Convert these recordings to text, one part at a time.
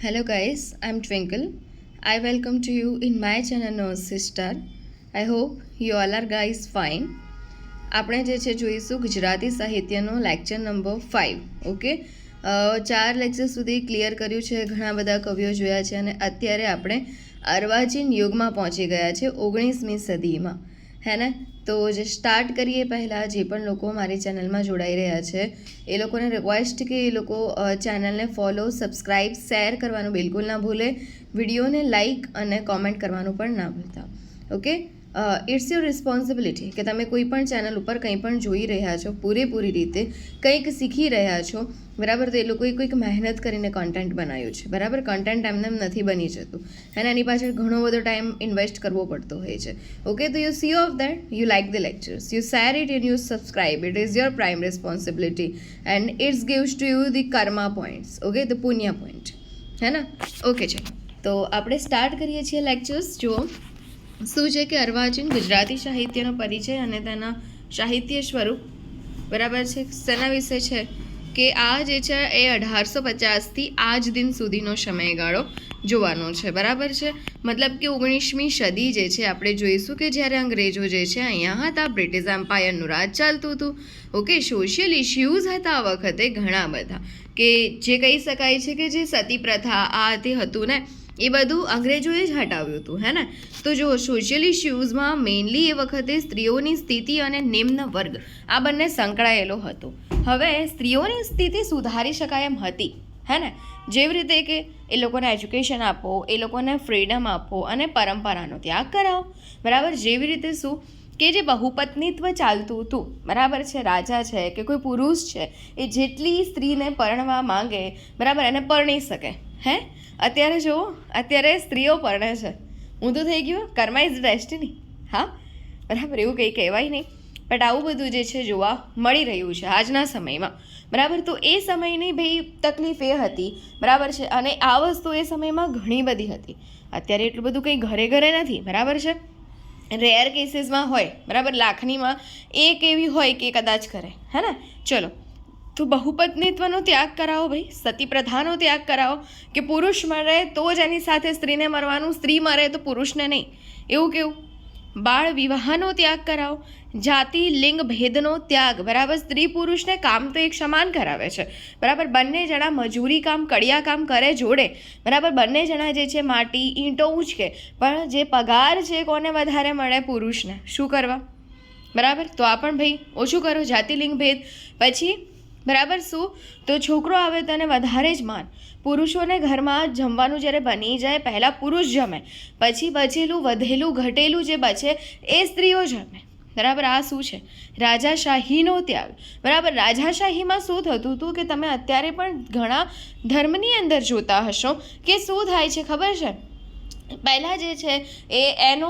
Hello guys, I'm Twinkle. I welcome to you in my channel Nurse Sister. I hope you all are guys fine. આપણે જે છે જોઈશું ગુજરાતી સાહિત્યનો lecture number 5. Okay, 4 lecture સુધી clear કર્યું છે, ઘણા બધા કવિઓ જોયા છે અને અત્યારે આપણે અર્વાચીન યુગમાં પહોંચી ગયા છે 19મી સદીમાં, હે ને? તો જે સ્ટાર્ટ કરીએ પહેલાં જે પણ લોકો મારી ચેનલમાં જોડાઈ રહ્યા છે એ લોકોને રિક્વેસ્ટ કે એ લોકો ચેનલને ફોલો, સબસ્ક્રાઈબ, શેર કરવાનું બિલકુલ ના ભૂલે, વિડીયોને લાઇક અને કોમેન્ટ કરવાનું પણ ના ભૂલતા. ઓકે, ઇટ્સ યોર રિસ્પોન્સિબિલિટી કે તમે કોઈ પણ ચેનલ ઉપર કંઈ પણ જોઈ રહ્યા છો, પૂરેપૂરી રીતે કંઈક શીખી રહ્યા છો, બરાબર? તો એ લોકોએ કોઈક મહેનત કરીને કન્ટેન્ટ બનાવ્યું છે, બરાબર? કન્ટેન્ટ એમને નથી બની જતું અને એની પાછળ ઘણો બધો ટાઈમ ઇન્વેસ્ટ કરવો પડતો હોય છે. ઓકે, તો you see of that, you like the lectures, you share it and you subscribe. It is your prime responsibility and it's gives to you the karma points. Okay, the punya point, હે ને? Okay, ચલો તો આપણે start કરીએ છીએ lectures. જુઓ શું છે કે અર્વાચીન ગુજરાતી સાહિત્યનો પરિચય અને તેના સાહિત્ય સ્વરૂપ, બરાબર છે. શેના વિશે છે કે આ જે છે એ 1850થી આજ દિન સુધીનો સમયગાળો જોવાનો છે, બરાબર છે. મતલબ કે 19મી સદી જે છે આપણે જોઈશું કે જ્યારે અંગ્રેજો જે છે અહીંયા હતા, બ્રિટિશ એમ્પાયરનું રાજ ચાલતું હતું. ઓકે, સોશિયલ ઇશ્યુઝ હતા આ વખતે ઘણા બધા, કે જે કહી શકાય છે કે જે સતી પ્રથા આ તે હતું ને એ બધું અંગ્રેજોએ જ હટાવ્યું હતું, હે ને? તો જો સોશિયલ ઇશ્યુઝમાં મેઇનલી એ વખતે સ્ત્રીઓની સ્થિતિ અને નિમ્ન વર્ગ આ બંને સંકળાયેલો હતો. હવે સ્ત્રીઓની સ્થિતિ સુધારી શકાય એમ હતી, હે ને? જેવી રીતે કે એ લોકોને એજ્યુકેશન આપો, એ લોકોને ફ્રીડમ આપો અને પરંપરાનો ત્યાગ કરાવો, બરાબર? જેવી રીતે શું કે જે બહુપત્નીત્વ ચાલતું હતું, બરાબર છે, રાજા છે કે કોઈ પુરુષ છે એ જેટલી સ્ત્રીને પરણવા માંગે, બરાબર, એને પરણી શકે. હે, અત્યારે જુઓ, અત્યારે સ્ત્રીઓ પરણે છે, ઊંધું થઈ ગયું, કર્મા ઇઝ ડેસ્ટિની. હા, બરાબર, એવું કંઈ કહેવાય નહીં, બટ આવું બધું જે છે જોવા મળી રહ્યું છે આજના સમયમાં, બરાબર? તો એ સમયની ભાઈ તકલીફ એ હતી, બરાબર છે, અને આ વસ્તુ એ સમયમાં ઘણી બધી હતી. અત્યારે એટલું બધું કંઈ ઘરે ઘરે નથી, બરાબર છે, રેર કેસીસમાં હોય, બરાબર, લાખનીમાં એક એવી હોય કે કદાચ કરે, હે ને? ચલો, તો બહુપત્નીત્વનો ત્યાગ કરાવો ભાઈ, સતી પ્રથાનો ત્યાગ કરાવો કે પુરુષ મરે તો જ એની સાથે સ્ત્રીને મરવાનું, સ્ત્રી મરે તો પુરુષને નહીં, એવું કેવું? બાળ વિવાહનો ત્યાગ કરાવો, જાતિ લિંગ ભેદનો ત્યાગ, બરાબર? સ્ત્રી પુરુષને કામ તો એક સમાન કરાવે છે, બરાબર? બંને જણા મજૂરી કામ, કડિયા કામ કરે જોડે, બરાબર? બંને જણા જે છે માટી ઈંટો ઉંચકે, પણ જે પગાર છે કોને વધારે મળે? પુરુષને. શું કરવા? બરાબર, તો આ પણ ભાઈ ઓછું કરો, જાતિ લિંગ ભેદ. પછી બરાબર શું, તો છોકરો આવે તો એને વધારે જ માન. પુરુષોને ઘરમાં જમવાનું જ્યારે બની જાય પહેલાં પુરુષ જમે, પછી બચેલું વધેલું ઘટેલું જે બચે એ સ્ત્રીઓ જમે, બરાબર? આ શું છે? રાજાશાહીનો ત્યાગ, બરાબર? રાજાશાહીમાં શું થતું હતું કે તમે અત્યારે પણ ઘણા ધર્મની અંદર જોતા હશો કે શું થાય છે ખબર છે? પહેલાં જે છે એ એનો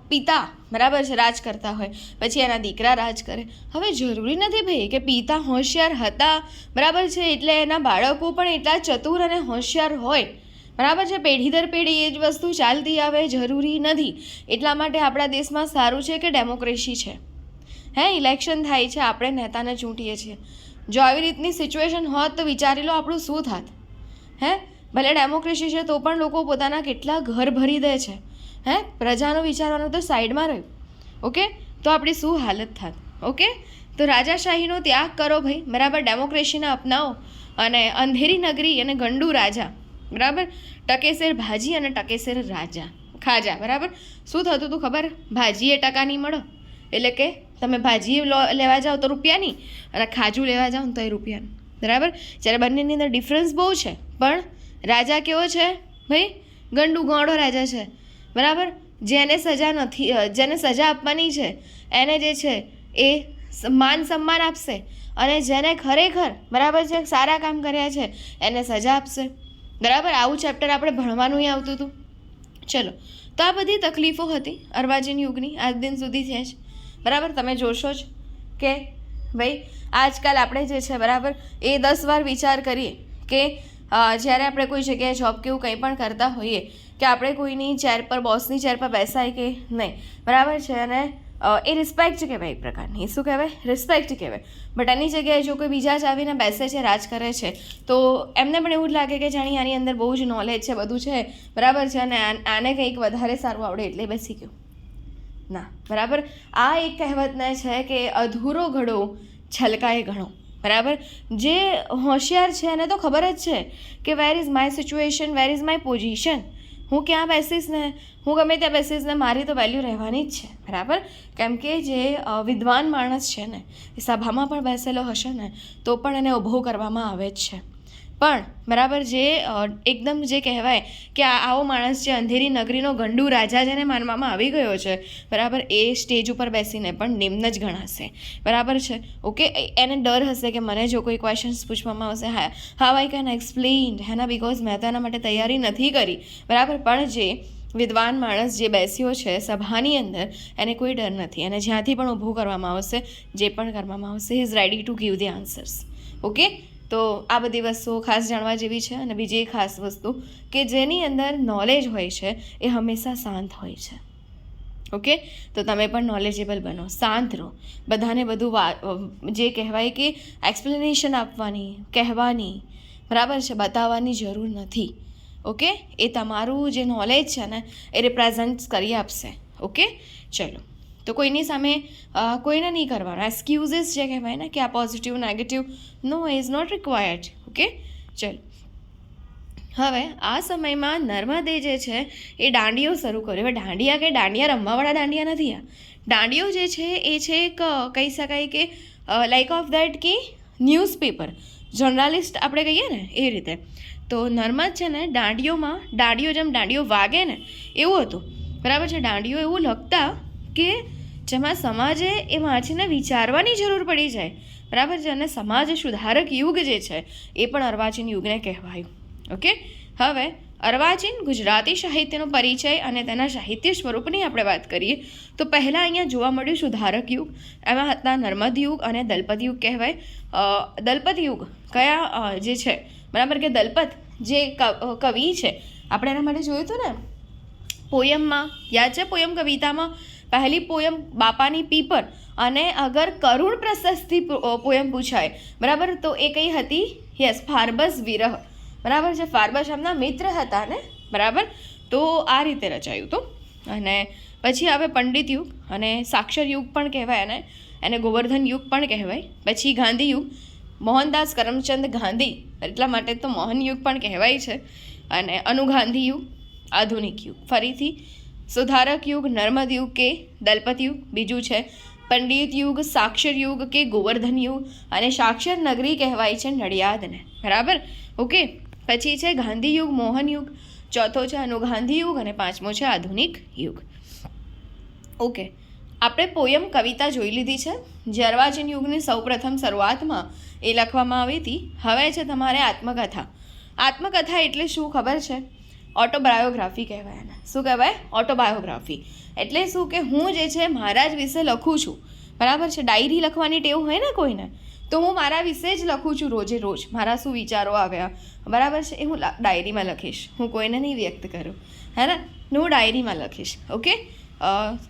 પિતા, બરાબર છે, રાજ કરતા હોય, પછી એના દીકરા રાજ કરે. હવે જરૂરી નથી ભાઈ કે પિતા હોશિયાર હતા, બરાબર છે, એટલે એના બાળકો પણ એટલા ચતુર અને હોશિયાર હોય, બરાબર છે. પેઢી દર પેઢી એ જ વસ્તુ ચાલતી આવે, જરૂરી નથી. એટલા માટે આપણા દેશમાં સારું છે કે ડેમોક્રેસી છે, હે? ઇલેક્શન થાય છે, આપણે નેતાને ચૂંટીએ છીએ. જો આવી રીતની સિચ્યુએશન હોત તો વિચારી લો આપણું શું થાત, હે? ભલે ડેમોક્રેસી છે તો પણ લોકો પોતાના કેટલા ઘર ભરી દે છે, હે? પ્રજાનું વિચારવાનું તો સાઈડમાં રહ્યું. ઓકે, તો આપણી શું હાલત થાત? ઓકે, તો રાજાશાહીનો ત્યાગ કરો ભાઈ, બરાબર? ડેમોક્રેસીને અપનાવો અને અંધેરી નગરી અને ગંડુ રાજા, બરાબર? ટકેસેર ભાજી અને ટકેસેર રાજા ખાજા, બરાબર? શું થતું હતું ખબર? ભાજીએ ટકા નહીં મળો, એટલે કે તમે ભાજી લેવા જાઓ તો રૂપિયાની અને ખાજું લેવા જાઓ ને તો એ રૂપિયાનું, બરાબર? જ્યારે બંનેની અંદર ડિફરન્સ બહુ છે, પણ રાજા કેવો છે ભાઈ? ગંડુ ગોળો રાજા છે, બરાબર? જેને સજા નથી, જેને સજા આપવાની છે એને જે છે એ માન સન્માન આપશે, અને જેને ખરેખર, બરાબર છે, સારા કામ કર્યા છે એને સજા આપશે, બરાબર? આવું ચેપ્ટર આપણે ભણવાનું આવતું હતું. ચલો, તો આ બધી તકલીફો હતી અર્વાચીન યુગની, આજ દિન સુધી છે જ, બરાબર? તમે જોશો જ કે ભાઈ આજકાલ આપણે જે છે, બરાબર, એ 10 વાર વિચાર કરીએ કે જ્યારે આપણે કોઈ જગ્યાએ જોબ કે એવું કંઈ પણ કરતા હોઈએ કે આપણે કોઈની ચેર પર, બોસની ચેર પર બેસાય કે નહીં, બરાબર છે, અને એ રિસ્પેક્ટ કહેવાય એક પ્રકારની. શું કહેવાય? રિસ્પેક્ટ કહેવાય. બટ એની જગ્યાએ જો કોઈ બીજા જ આવીને બેસે છે, રાજ કરે છે, તો એમને પણ એવું જ લાગે કે જાણી આની અંદર બહુ જ નોલેજ છે, બધું છે, બરાબર છે, અને આને કંઈક વધારે સારું આવડે એટલે બેસી ગયું. ના, બરાબર. આ એક કહેવતને છે કે અધૂરો ઘડો છલકાય ઘણો. બરાબર. જે હોશિયાર છે એને તો ખબર જ છે કે where is my situation, where is my position. હું ક્યાં બેસીશ ને, હું ગમે ત્યાં બેસીશ ને, મારી તો વેલ્યુ રહેવાની જ છે. બરાબર. કેમ કે જે વિદ્વાન માણસ છે ને, એ સભામાં પણ બેસેલો હશે ને તો પણ એને ઊભો કરવામાં આવે જ છે. પણ બરાબર, જે એકદમ જે કહેવાય કે આવો માણસ જે અંધેરી નગરીનો ગંડુ રાજા જેને માનવામાં આવી ગયો છે, બરાબર, એ સ્ટેજ ઉપર બેસીને પણ નિમ્ન જ ગણાશે. બરાબર છે. ઓકે. એને ડર હશે કે મને જો કોઈ ક્વેશ્ચન્સ પૂછવામાં આવશે, હાઉ આઈ કેન એક્સપ્લેન, હેના, બિકોઝ મેં તો એના માટે તૈયારી નથી કરી. બરાબર. પણ જે વિદ્વાન માણસ જે બેસ્યો છે સભાની અંદર, એને કોઈ ડર નથી. અને જ્યાંથી પણ ઊભું કરવામાં આવશે, જે પણ કરવામાં આવશે, he is ready to give the answers. Okay. તો આ બધી વસ્તુઓ ખાસ જાણવા જેવી છે. અને બીજી એક ખાસ વસ્તુ કે જેની અંદર નોલેજ હોય છે એ હંમેશા શાંત હોય છે. ઓકે. તો તમે પણ નોલેજેબલ બનો, શાંત રહો. બધાને બધું જે કહેવાય કે એક્સપ્લેનેશન આપવાની, કહેવાની, બરાબર છે, બતાવવાની જરૂર નથી. ઓકે. એ તમારું જે નોલેજ છે ને એ રિપ્રેઝન્ટ કરી આપશે. ઓકે. ચલો. તો કોઈની સામે કોઈને નહીં કરવાનો. એક્સક્યુઝિસ જે કહેવાય ને કે આ positive, negative, no is not required. Okay. ચલો. હવે આ સમયમાં નર્મદે જે છે એ દાંડીઓ શરૂ કર્યો. હવે દાંડિયા કે દાંડિયા રમવાવાળા દાંડિયા નથી. આ દાંડીઓ જે છે એ છે એક કહી શકાય કે લાઈક ઓફ દેટ કે ન્યૂઝપેપર, જર્નાલિસ્ટ આપણે કહીએ ને એ રીતે. તો નર્મદ છે ને દાંડીઓ જેમ દાંડીઓ વાગે ને એવું હતું. બરાબર છે. દાંડીઓ એવું લખતા કે જેમાં સમાજે એ વાંચીને વિચારવાની જરૂર પડી જાય. બરાબર છે. અને સમાજ સુધારક યુગ જે છે એ પણ અર્વાચીન યુગને કહેવાયું. ઓકે. હવે અર્વાચીન ગુજરાતી સાહિત્યનો પરિચય અને તેના સાહિત્ય સ્વરૂપની આપણે વાત કરીએ તો પહેલાં અહીંયા જોવા મળ્યું સુધારક યુગ. એમાં હતા નર્મદ યુગ અને દલપત યુગ કહેવાય. દલપત યુગ કયા જે છે, બરાબર, કે દલપત જે કવિ છે, આપણે એના માટે જોયું હતું ને પોયમમાં, યાદ છે? પોયમ કવિતામાં પહેલી પોયમ બાપાની પીપર, અને અગર કરુણ પ્રશસ્તિ પોયમ પૂછાય, બરાબર, તો એ કઈ હતી? યસ, ફાર્બસ વિરહ. બરાબર છે. ફાર્બસ એમના મિત્ર હતા ને. બરાબર. તો આ રીતે રચાયું હતું. અને પછી આવે પંડિત યુગ અને સાક્ષર યુગ પણ કહેવાય એને ગોવર્ધન યુગ પણ કહેવાય. પછી ગાંધી યુગ, મોહનદાસ કરમચંદ ગાંધી, એટલા માટે તો મોહન યુગ પણ કહેવાય છે. અને અનુગાંધી યુગ, આધુનિક યુગ. ફરીથી સુધારક યુગ, નર્મદ યુગ કે દલપત યુગ. બીજું છે પંડિત યુગ, સાક્ષર યુગ કે ગોવર્ધન યુગ, અને સાક્ષર નગરી કહેવાય છે નડિયાદને. બરાબર. ઓકે. પછી છે ગાંધી યુગ, મોહન યુગ. ચોથો છે અનુગાંધી યુગ અને પાંચમો છે આધુનિક યુગ. ઓકે. આપણે પોયમ કવિતા જોઈ લીધી છે. જે અર્વાચીન યુગની સૌપ્રથમ શરૂઆતમાં એ લખવામાં આવી હતી. હવે છે તમારે આત્મકથા. આત્મકથા એટલે શું ખબર છે? ઓટોબાયોગ્રાફી કહેવાય એને. શું કહેવાય? ઓટોબાયોગ્રાફી. એટલે શું કે હું જે છે મારા જ વિશે લખું છું. બરાબર છે. ડાયરી લખવાની ટેવ હોય ને કોઈને, તો હું મારા વિશે જ લખું છું રોજે રોજ. મારા શું વિચારો આવ્યા, બરાબર છે, એ હું ડાયરીમાં લખીશ. હું કોઈને નહીં વ્યક્ત કરું, હે ને. હું ડાયરીમાં લખીશ. ઓકે.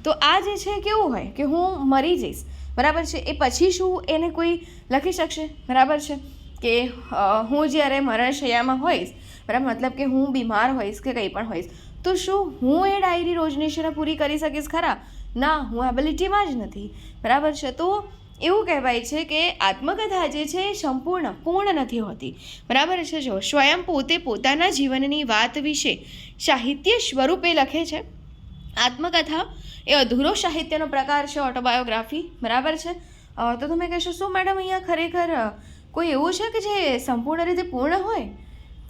તો આ જે છે કેવું હોય કે હું મરી જઈશ, બરાબર છે, એ પછી શું એને કોઈ લખી શકશે? બરાબર છે. કે હું જ્યારે મરણશૈયામાં હોઈશ, બરાબર, મતલબ કે હું બીમાર હોઈશ કે કંઈ પણ હોઈશ, તો શું હું એ ડાયરી રોજનીશીને પૂરી કરી શકીશ ખરા? ના, હું એબિલિટીમાં જ નથી. બરાબર છે. તો એવું કહેવાય છે કે આત્મકથા જે છે એ પૂર્ણ નથી હોતી. બરાબર છે. જો સ્વયં પોતે પોતાના જીવનની વાત વિશે સાહિત્ય સ્વરૂપે લખે છે. આત્મકથા એ અધૂરો સાહિત્યનો પ્રકાર છે, ઓટોબાયોગ્રાફી. બરાબર છે. તો તમે કહેશો શું મેડમ અહીંયા ખરેખર કોઈ એવું છે કે જે સંપૂર્ણ રીતે પૂર્ણ હોય?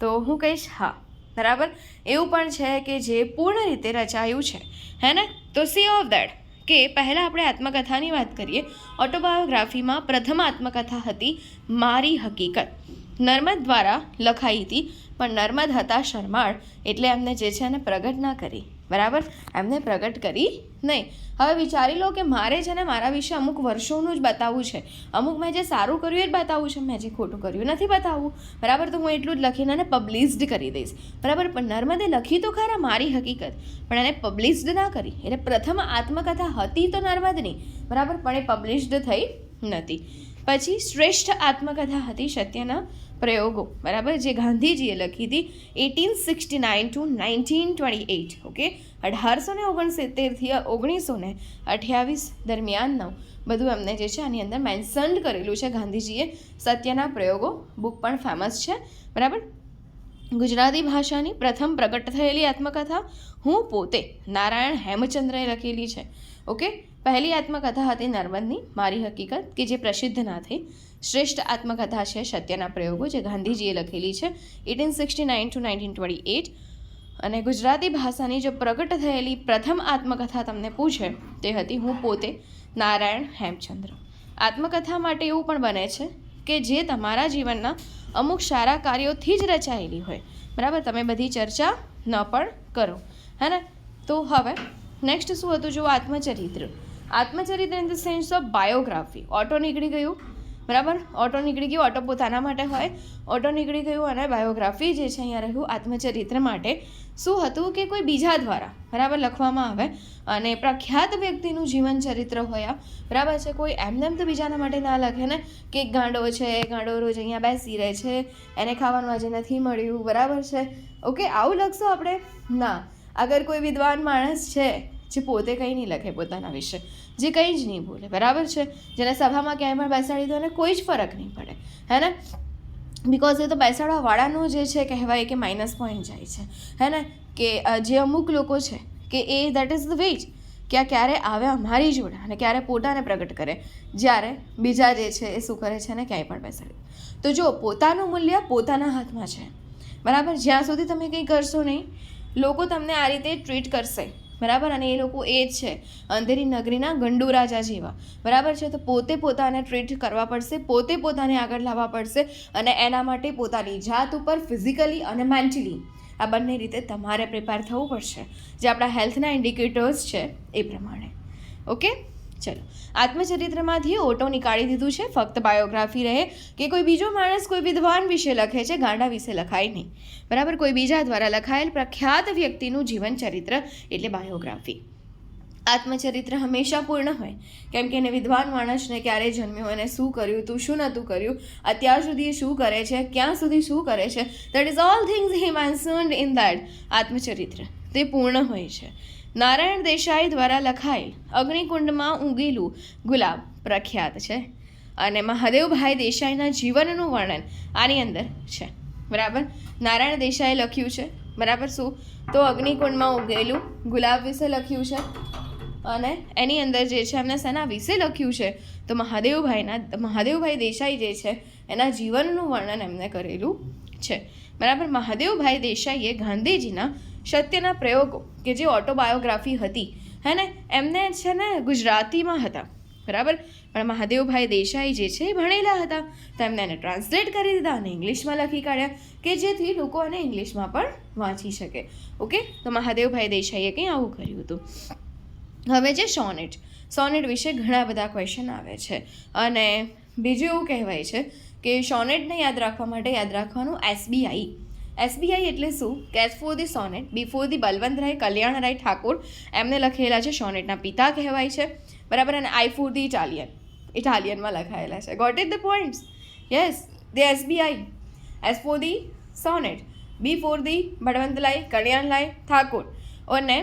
તો હું કહીશ હા, બરાબર, એવું પણ છે કે જે પૂર્ણ રીતે રચાયું છે, હે ને. તો સી ઓફ દેટ કે પહેલાં આપણે આત્મકથાની વાત કરીએ. ઓટોબાયોગ્રાફીમાં પ્રથમ આત્મકથા હતી મારી હકીકત. નર્મદ દ્વારા લખાઈ હતી, પણ નર્મદ હતા શરમાળ, એટલે એમને જે છે એને પ્રગટ ના કરી. બરાબર, એમને પ્રગટ કરી નહીં. હવે વિચારી લો કે મારે છે ને મારા વિશે અમુક વર્ષોનું જ બતાવવું છે, અમુક મેં જે સારું કર્યું એ જ બતાવવું છે, મેં જે ખોટું કર્યું નથી બતાવવું. બરાબર, તો હું એટલું જ લખીને એને પબ્લિશ્ડ કરી દઈશ. બરાબર, પણ નર્મદે લખી તો ખરા મારી હકીકત, પણ એને પબ્લિશ્ડ ના કરી. એટલે પ્રથમ આત્મકથા હતી તો નર્મદની, બરાબર, પણ એ પબ્લિશ્ડ થઈ નથી. પછી શ્રેષ્ઠ આત્મકથા હતી સત્યના પ્રયોગો, બરાબર, જે ગાંધીજીએ લખી હતી 1869 to 1928. ઓકે, 1869થી 1928 દરમિયાનનું બધું એમને જે છે આની અંદર મેન્શન કરેલું છે ગાંધીજીએ. સત્યના પ્રયોગો બુક પણ ફેમસ છે. બરાબર, ગુજરાતી ભાષાની પ્રથમ પ્રગટ થયેલી આત્મકથા હું પોતે નારાયણ હેમચંદ્રએ લખેલી છે. ઓકે, પહેલી આત્મકથા હતી નર્મદની મારી હકીકત, કે જે પ્રસિદ્ધ ના થઈ. શ્રેષ્ઠ આત્મકથા છે સત્યના પ્રયોગો, જે ગાંધીજીએ લખેલી છે 1869 to 1928. અને ગુજરાતી ભાષાની જો પ્રગટ થયેલી પ્રથમ આત્મકથા તમને પૂછે તે હતી હું પોતે નારાયણ હેમચંદ્ર. આત્મકથા માટે એવું પણ બને છે કે જે તમારા જીવનના અમુક સારા કાર્યોથી જ રચાયેલી હોય. બરાબર, તમે બધી ચર્ચા ન પણ કરો, હે ને. તો હવે નેક્સ્ટ શું હતું, જો આત્મચરિત્ર. આત્મચરિત્ર in the sense of biography. Auto નીકળી ગયું, બરાબર, ઓટો નીકળી ગયું, ઓટો પોતાના માટે હોય, ઓટો નીકળી ગયું, અને બાયોગ્રાફી જે છે અહીંયા રહ્યું આત્મચરિત્ર માટે. શું હતું કે કોઈ બીજા દ્વારા, બરાબર, લખવામાં આવે અને પ્રખ્યાત વ્યક્તિનું જીવન ચરિત્ર હોય. બરાબર છે, કોઈ એમને એમ તો બીજાના માટે ના લખે ને, કે એક ગાંડો છે, ગાંડો રોજ અહીંયા બેસી રહે છે, એને ખાવાનું આજે નથી મળ્યું, બરાબર છે. ઓકે, આવું લખશો આપણે? ના. અગર કોઈ વિદ્વાન માણસ છે જે પોતે કંઈ નહીં લખે પોતાના વિશે, જે કંઈ જ નહીં બોલે, બરાબર છે, જેને સભામાં ક્યાંય પણ બેસાડી દો અને કોઈ જ ફરક નહીં પડે, હે ને, બિકોઝ એ તો બેસાડવાવાળાનું જે છે કહેવાય કે માઇનસ પોઈન્ટ જાય છે, હે ને. કે જે અમુક લોકો છે કે એ દેટ ઇઝ ધ વેજ કે આ ક્યારે આવે અમારી જોડે અને ક્યારે પોતાને પ્રગટ કરે, જ્યારે બીજા જે છે એ શું કરે છે ને ક્યાંય પણ બેસાડે. તો જો પોતાનું મૂલ્ય પોતાના હાથમાં છે, બરાબર, જ્યાં સુધી તમે કંઈ કરશો નહીં લોકો તમને આ રીતે ટ્રીટ કરશે, બરાબર, અને એ લોકો એ જ છે અંધેરી નગરીના ગંડુ રાજા જેવા, બરાબર છે. તો પોતે પોતાને ટ્રીટ કરવા પડશે, પોતે પોતાને આગળ લાવવા પડશે, અને એના માટે પોતાની જાત ઉપર ફિઝિકલી અને મેન્ટલી આ બંને રીતે તમારે પ્રિપેર થવું પડશે, જે આપણા હેલ્થના ઇન્ડિકેટર્સ છે એ પ્રમાણે. ઓકે, ચલો, આત્મચરિત્રમાંથી ઓટો નીકાળી દીધું છે, ફક્ત બાયોગ્રાફી રહે કે કોઈ બીજો માણસ કોઈ વિદ્વાન વિશે લખે છે, ગાંડા વિશે લખાય નહીં, બરાબર, કોઈ બીજા દ્વારા લખાયેલ પ્રખ્યાત વ્યક્તિનું જીવન ચરિત્ર એટલે બાયોગ્રાફી. આત્મચરિત્ર હંમેશા પૂર્ણ હોય, કેમ કે એને વિદ્વાન માણસને ક્યારે જન્મ્યો, એને શું કર્યું હતું, શું નહોતું કર્યું, અત્યાર સુધી શું કરે છે, ક્યાં સુધી શું કરે છે, that is all things he mentioned in that આત્મચરિત્ર. તે પૂર્ણ હોય છે. નારાયણ દેસાઈ દ્વારા લખાયેલ અગ્નિકુંડમાં ઊંઘેલું ગુલાબ પ્રખ્યાત છે, અને મહાદેવભાઈ દેસાઈના જીવનનું વર્ણન આની અંદર છે, બરાબર. નારાયણ દેસાઈએ લખ્યું છે, બરાબર, શું તો અગ્નિકુંડમાં ઊંઘેલું ગુલાબ વિશે લખ્યું છે, અને એની અંદર જે છે એમને શેના વિશે લખ્યું છે તો મહાદેવભાઈ દેસાઈ જે છે એના જીવનનું વર્ણન એમને કરેલું છે, બરાબર. મહાદેવભાઈ દેસાઈએ ગાંધીજીના સત્યના પ્રયોગો કે જે ઓટોબાયોગ્રાફી હતી, હે ને, એમને છે ને ગુજરાતીમાં હતા, બરાબર, પણ મહાદેવભાઈ દેસાઈ જે છે એ ભણેલા હતા, તો એમને એને ટ્રાન્સલેટ કરી દીધા અને ઇંગ્લિશમાં લખી કાઢ્યા, કે જેથી લોકો એને ઇંગ્લિશમાં પણ વાંચી શકે. ઓકે, તો મહાદેવભાઈ દેસાઈએ કંઈ આવું કર્યું હતું. હવે જે સોનેટ વિશે ઘણા બધા ક્વેશ્ચન આવે છે, અને બીજું એવું કહેવાય છે કે સોનેટને યાદ રાખવા માટે યાદ રાખવાનું એસબીઆઈ એટલે શું કે S for the sonnet, B for the Balwantray Kalyanray Thakor એમને લખેલા છે, સોનેટના પિતા કહેવાય છે, બરાબર. અને આઈ ફોર ધી ઇટાલિયનમાં લખાયેલા છે. Got it the points? Yes, the SBI, S for the sonnet, B for the Balwantray Kalyanray Thakor, અને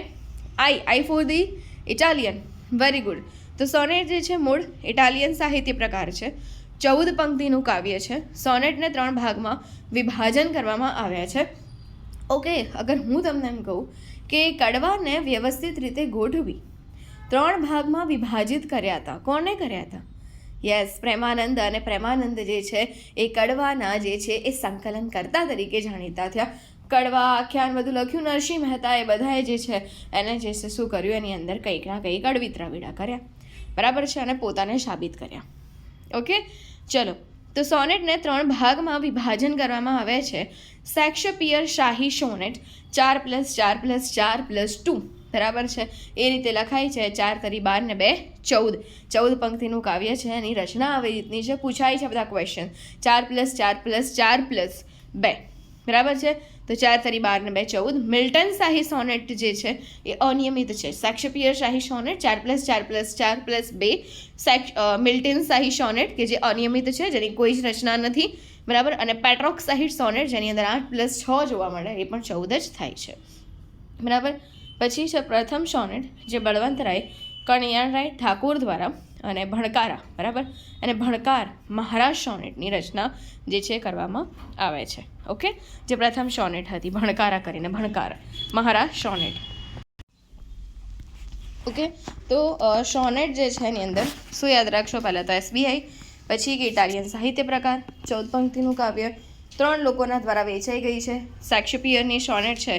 I for the Italian. Very good. તો સોનેટ જે છે મૂળ ઇટાલિયન સાહિત્ય પ્રકાર છે, 14 પંક્તિનું કાવ્ય છે. સોનેટને 3 ભાગમાં વિભાજન કરવામાં આવ્યા છે. ઓકે, અગર હું તમને એમ કહું કે કડવાને વ્યવસ્થિત રીતે ગોઠવી 3 ભાગમાં વિભાજિત કર્યા હતા, કોને કર્યા હતા? યસ, પ્રેમાનંદ. અને પ્રેમાનંદ જે છે એ કડવાના જે છે એ સંકલન કરતા તરીકે જાણીતા થયા. કડવા આખ્યાન બધું લખ્યું નરસિંહ મહેતા, એ બધાએ જે છે એને જે છે શું કર્યું, એની અંદર કંઈક ના કંઈક અડવિતરાવીડા કર્યા, બરાબર છે, અને પોતાને સાબિત કર્યા. ઓકે, ચલો, તો સોનેટને 3 ભાગમાં વિભાજન કરવામાં આવે છે. શેક્સપિયર શાહી સોનેટ 4+4+4+2 બરાબર છે. એ રીતે લખાય છે. 4 તરી 12 ને 2 14 પંક્તિનું કાવ્ય છે. એની રચના આવી રીતની છે. પૂછાય છે બધા ક્વેશ્ચન. 4+4+4+2 બરાબર છે. તો 4 તરી 12 ને 2 14. મિલ્ટન શાહી સોનેટ જે છે એ અનિયમિત છે. શેક્સપિયર શાહી સોનેટ 4+4+4+2. મિલ્ટન શાહી સોનેટ કે જે અનિયમિત છે, જેની કોઈ જ રચના નથી બરાબર. અને પેટ્રોક શાહી સોનેટ જેની અંદર 8+6 જોવા મળે, એ પણ 14 જ થાય છે બરાબર. પછી છે પ્રથમ સોનેટ, જે બળવંતરાય કણિયાણરાય ઠાકોર દ્વારા અને ભણકારા બરાબર, અને ભણકાર મહારાજ સોનેટની રચના જે છે કરવામાં આવે છે. ઓકે, જે પ્રથમ સોનેટ હતી ભણકારા કરીને, ભણકાર મહારાજ સોનેટ. ઓકે, તો સોનેટ જે છે એની અંદર શું યાદ રાખશો? પહેલાં તો SBI, પછી કે ઇટાલિયન સાહિત્ય પ્રકાર, 14 પંક્તિનું કાવ્ય, 3 લોકોના દ્વારા વેચાઈ ગઈ છે. શેક્સપિયરની સોનેટ છે